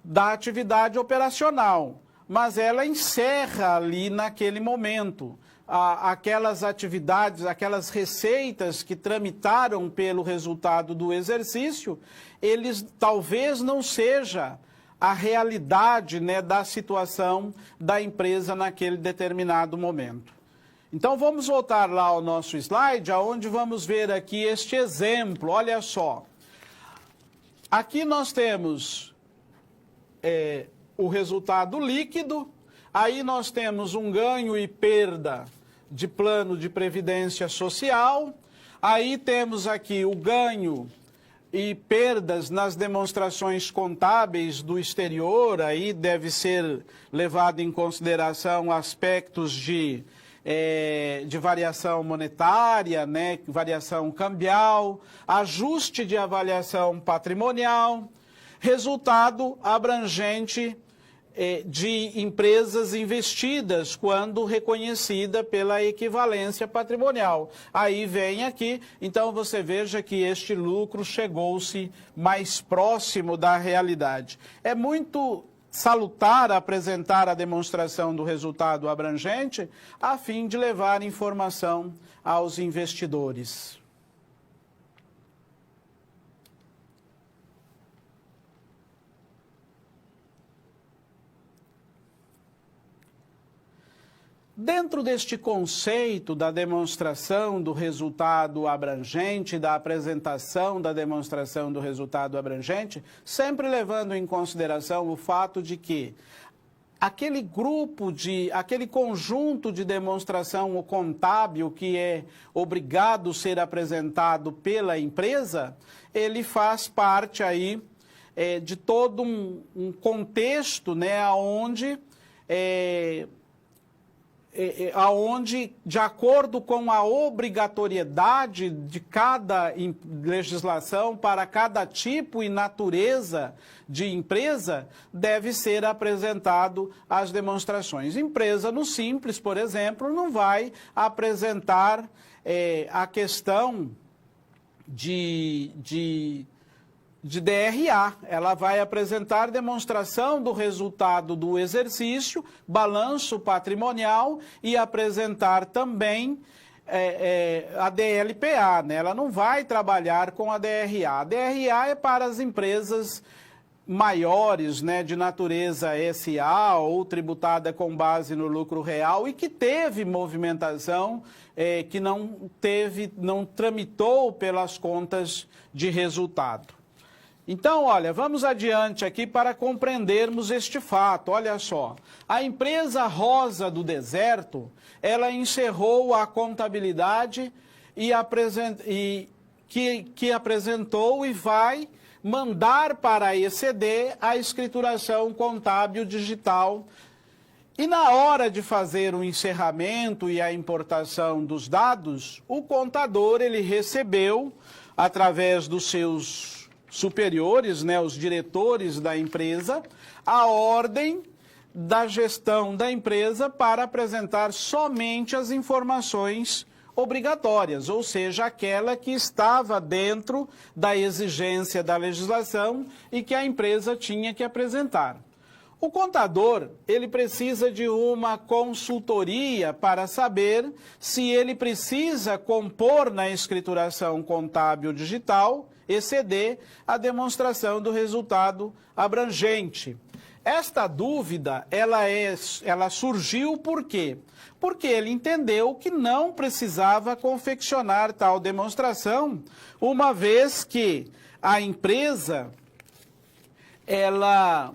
Speaker 1: da atividade operacional, mas ela encerra ali naquele momento aquelas atividades, aquelas receitas que tramitaram pelo resultado do exercício, eles talvez não seja a realidade, né, da situação da empresa naquele determinado momento. Então vamos voltar lá ao nosso slide, onde vamos ver aqui este exemplo. Olha só, aqui nós temos o resultado líquido, aí nós temos um ganho e perda de plano de previdência social, aí temos aqui o ganho e perdas nas demonstrações contábeis do exterior, aí deve ser levado em consideração aspectos de variação monetária, né, variação cambial, ajuste de avaliação patrimonial, resultado abrangente de empresas investidas quando reconhecida pela equivalência patrimonial. Aí vem aqui, então você veja que este lucro chegou-se mais próximo da realidade. É muito salutar apresentar a demonstração do resultado abrangente a fim de levar informação aos investidores. Dentro deste conceito da demonstração do resultado abrangente, da apresentação da demonstração do resultado abrangente, sempre levando em consideração o fato de que aquele conjunto de demonstração contábil que é obrigado a ser apresentado pela empresa, ele faz parte aí de todo um contexto, né, onde aonde, de acordo com a obrigatoriedade de cada legislação para cada tipo e natureza de empresa, deve ser apresentado as demonstrações. Empresa no Simples, por exemplo, não vai apresentar a questão de DRA, ela vai apresentar demonstração do resultado do exercício, balanço patrimonial e apresentar também a DLPA, né? Ela não vai trabalhar com a DRA. A DRA é para as empresas maiores, né, de natureza SA ou tributada com base no lucro real e que teve movimentação, que não tramitou pelas contas de resultado. Então, olha, vamos adiante aqui para compreendermos este fato. Olha só, a empresa Rosa do Deserto, ela encerrou a contabilidade que apresentou e vai mandar para a ECD a escrituração contábil digital. E na hora de fazer o encerramento e a importação dos dados, o contador ele recebeu, através dos seus superiores, né, os diretores da empresa, a ordem da gestão da empresa para apresentar somente as informações obrigatórias, ou seja, aquela que estava dentro da exigência da legislação e que a empresa tinha que apresentar. O contador, ele precisa de uma consultoria para saber se ele precisa compor na escrituração contábil digital, ECD, a demonstração do resultado abrangente. Esta dúvida, ela surgiu por quê? Porque ele entendeu que não precisava confeccionar tal demonstração, uma vez que a empresa, ela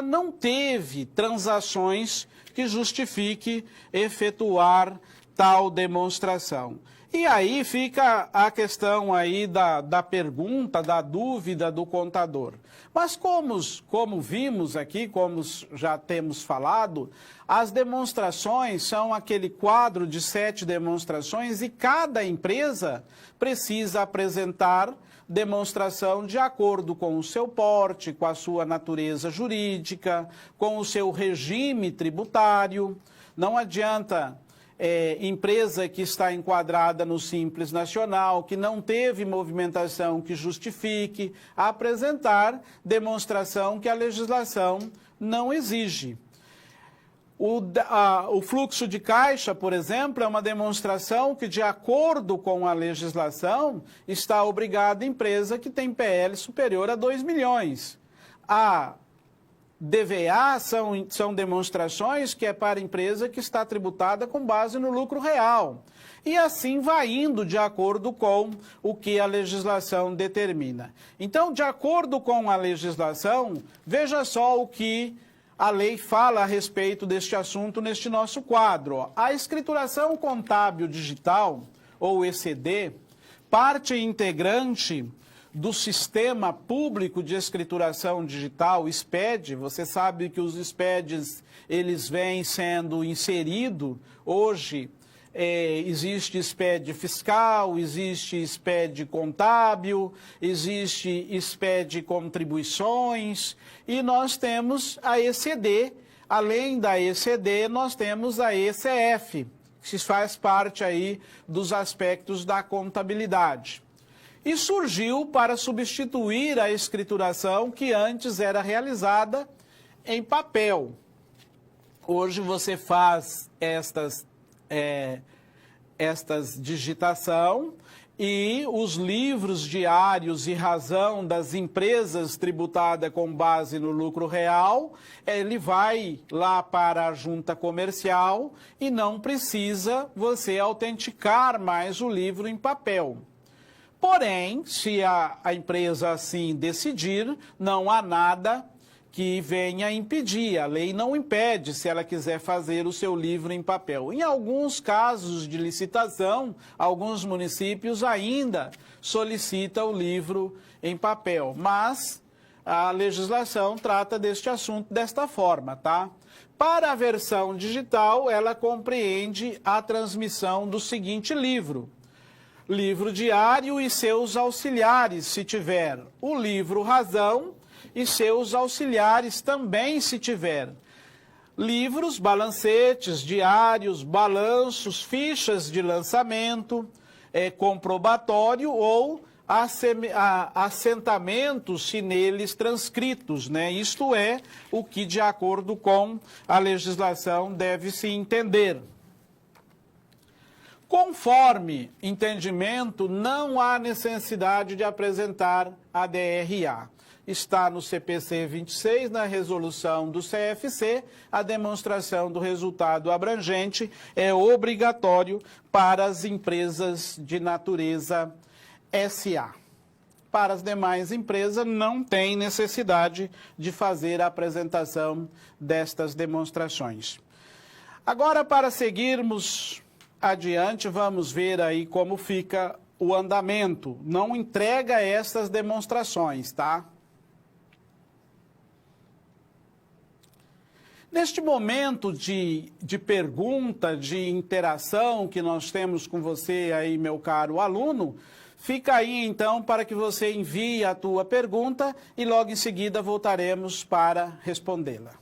Speaker 1: não teve transações que justifique efetuar tal demonstração. E aí fica a questão aí da pergunta, da dúvida do contador. Mas como vimos aqui, como já temos falado, as demonstrações são aquele quadro de 7 demonstrações e cada empresa precisa apresentar demonstração de acordo com o seu porte, com a sua natureza jurídica, com o seu regime tributário. Não adianta empresa que está enquadrada no Simples Nacional, que não teve movimentação que justifique, apresentar demonstração que a legislação não exige. O fluxo de caixa, por exemplo, é uma demonstração que, de acordo com a legislação, está obrigada a empresa que tem PL superior a 2 milhões. A DVA são demonstrações que é para a empresa que está tributada com base no lucro real. E assim vai indo de acordo com o que a legislação determina. Então, de acordo com a legislação, veja só o que a lei fala a respeito deste assunto neste nosso quadro. A escrituração contábil digital, ou ECD, parte integrante do Sistema Público de Escrituração Digital, SPED. Você sabe que os SPEDs, eles vêm sendo inseridos hoje. Existe SPED fiscal, existe SPED contábil, existe SPED contribuições e nós temos a ECD. Além da ECD, nós temos a ECF, que faz parte aí dos aspectos da contabilidade. E surgiu para substituir a escrituração que antes era realizada em papel. Hoje você faz estas digitação e os livros diários e razão das empresas tributadas com base no lucro real, ele vai lá para a junta comercial e não precisa você autenticar mais o livro em papel. Porém, se a empresa assim decidir, não há nada que venha impedir. A lei não impede se ela quiser fazer o seu livro em papel. Em alguns casos de licitação, alguns municípios ainda solicitam o livro em papel, mas a legislação trata deste assunto desta forma, tá? Para a versão digital, ela compreende a transmissão do seguinte livro: livro diário e seus auxiliares, se tiver. O livro Razão e seus auxiliares também, se tiver. Livros, balancetes, diários, balanços, fichas de lançamento, comprobatório ou assentamentos, se neles transcritos, né? Isto é o que, de acordo com a legislação, deve-se entender. Conforme entendimento, não há necessidade de apresentar a DRA. Está no CPC 26, na resolução do CFC, a demonstração do resultado abrangente é obrigatório para as empresas de natureza SA. Para as demais empresas, não tem necessidade de fazer a apresentação destas demonstrações. Agora, para seguirmos adiante, vamos ver aí como fica o andamento. Não entrega essas demonstrações, tá? Neste momento de pergunta, de interação que nós temos com você aí, meu caro aluno, fica aí então para que você envie a tua pergunta e logo em seguida voltaremos para respondê-la.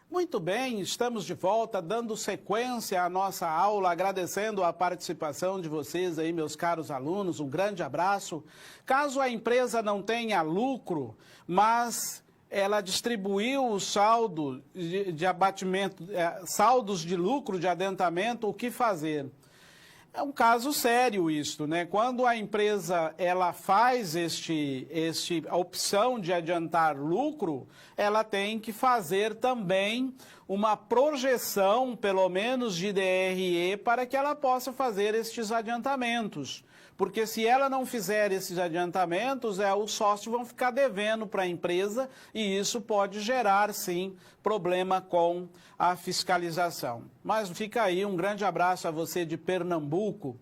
Speaker 1: Muito bem, estamos de volta, dando sequência à nossa aula, agradecendo a participação de vocês aí, meus caros alunos, um grande abraço. Caso a empresa não tenha lucro, mas ela distribuiu o saldo de abatimento, saldos de lucro de adiantamento, o que fazer? É um caso sério isto, né? Quando a empresa ela faz a opção de adiantar lucro, ela tem que fazer também uma projeção, pelo menos de DRE, para que ela possa fazer estes adiantamentos. Porque se ela não fizer esses adiantamentos, os sócios vão ficar devendo para a empresa e isso pode gerar, sim, problema com a fiscalização. Mas fica aí, um grande abraço a você de Pernambuco.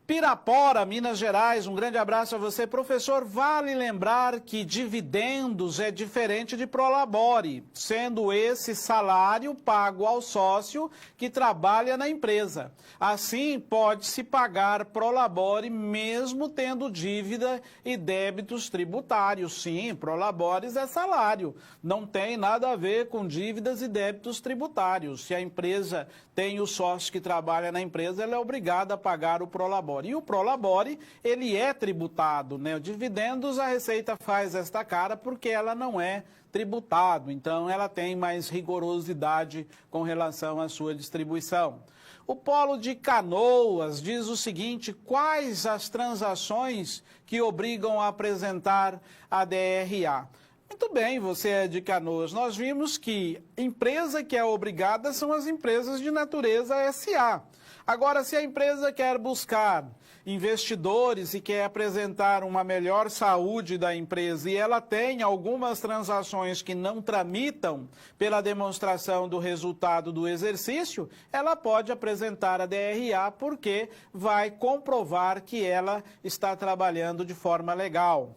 Speaker 1: Pirapora, Minas Gerais, um grande abraço a você. Professor, vale lembrar que dividendos é diferente de prolabore, sendo esse salário pago ao sócio que trabalha na empresa. Assim, pode-se pagar prolabore mesmo tendo dívida e débitos tributários. Sim, prolabores é salário, não tem nada a ver com dívidas e débitos tributários. Se a empresa tem o sócio que trabalha na empresa, ela é obrigada a pagar o prolabore. E o prolabore, ele é tributado, né? O dividendos, a Receita faz esta cara porque ela não é tributado, então ela tem mais rigorosidade com relação à sua distribuição. O Polo de Canoas diz o seguinte: quais as transações que obrigam a apresentar a DRA? Muito bem, você é de Canoas. Nós vimos que empresa que é obrigada são as empresas de natureza SA. Agora, se a empresa quer buscar investidores e quer apresentar uma melhor saúde da empresa e ela tem algumas transações que não tramitam pela demonstração do resultado do exercício, ela pode apresentar a DRA porque vai comprovar que ela está trabalhando de forma legal.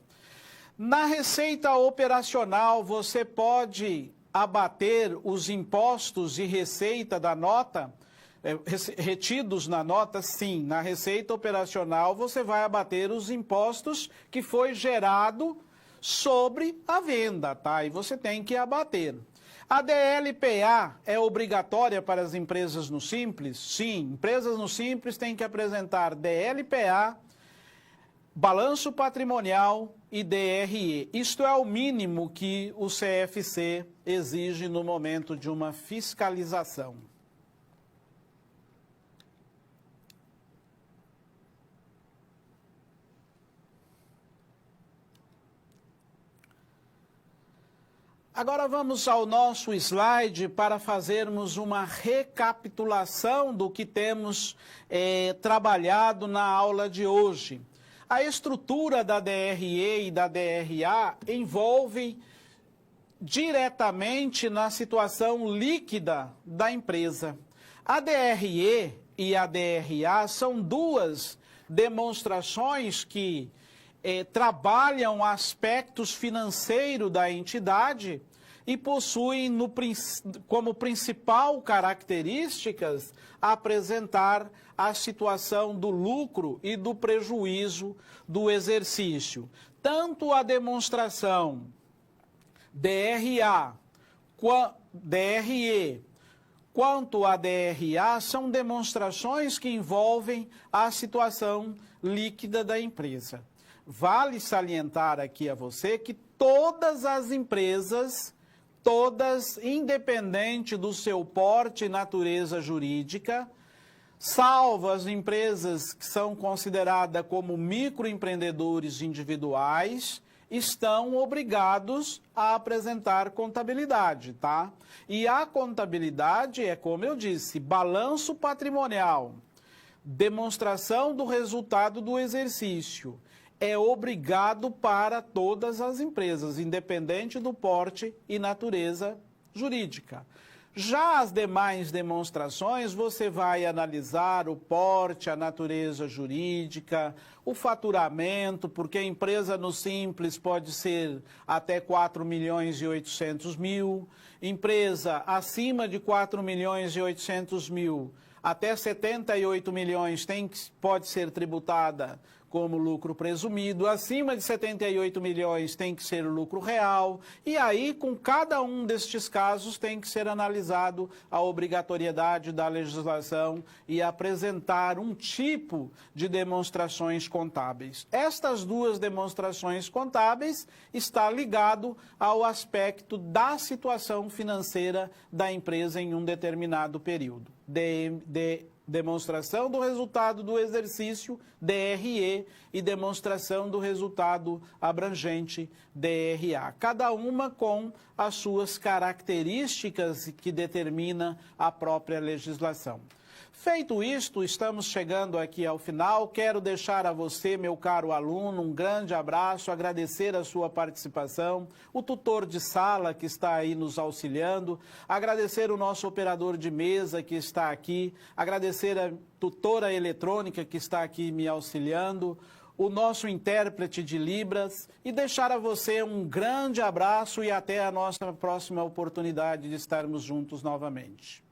Speaker 1: Na receita operacional, você pode abater os impostos e receita da nota, retidos na nota, sim. Na receita operacional, você vai abater os impostos que foi gerado sobre a venda, tá? E você tem que abater. A DLPA é obrigatória para as empresas no Simples? Sim, empresas no Simples têm que apresentar DLPA, balanço patrimonial e DRE. Isto é o mínimo que o CFC exige no momento de uma fiscalização. Agora vamos ao nosso slide para fazermos uma recapitulação do que temos trabalhado na aula de hoje. A estrutura da DRE e da DRA envolve diretamente na situação líquida da empresa. A DRE e a DRA são duas demonstrações que trabalham aspectos financeiros da entidade e possuem como principal características apresentar a situação do lucro e do prejuízo do exercício. Tanto a demonstração DRA, DRE, quanto a DRA são demonstrações que envolvem a situação líquida da empresa. Vale salientar aqui a você que todas as empresas, todas, independente do seu porte e natureza jurídica, salvo as empresas que são consideradas como microempreendedores individuais, estão obrigados a apresentar contabilidade, tá? E a contabilidade é, como eu disse, balanço patrimonial, demonstração do resultado do exercício, é obrigado para todas as empresas, independente do porte e natureza jurídica. Já as demais demonstrações, você vai analisar o porte, a natureza jurídica, o faturamento, porque a empresa no Simples pode ser até 4.800.000, empresa acima de 4.800.000, até 78 milhões pode ser tributada como lucro presumido, acima de 78 milhões tem que ser o lucro real, e aí com cada um destes casos tem que ser analisado a obrigatoriedade da legislação e apresentar um tipo de demonstrações contábeis. Estas duas demonstrações contábeis está ligado ao aspecto da situação financeira da empresa em um determinado período. Demonstração do resultado do exercício, DRE, e demonstração do resultado abrangente, DRA. Cada uma com as suas características que determina a própria legislação. Feito isto, estamos chegando aqui ao final. Quero deixar a você, meu caro aluno, um grande abraço, agradecer a sua participação, o tutor de sala que está aí nos auxiliando, agradecer o nosso operador de mesa que está aqui, agradecer a tutora eletrônica que está aqui me auxiliando, o nosso intérprete de Libras e deixar a você um grande abraço e até a nossa próxima oportunidade de estarmos juntos novamente.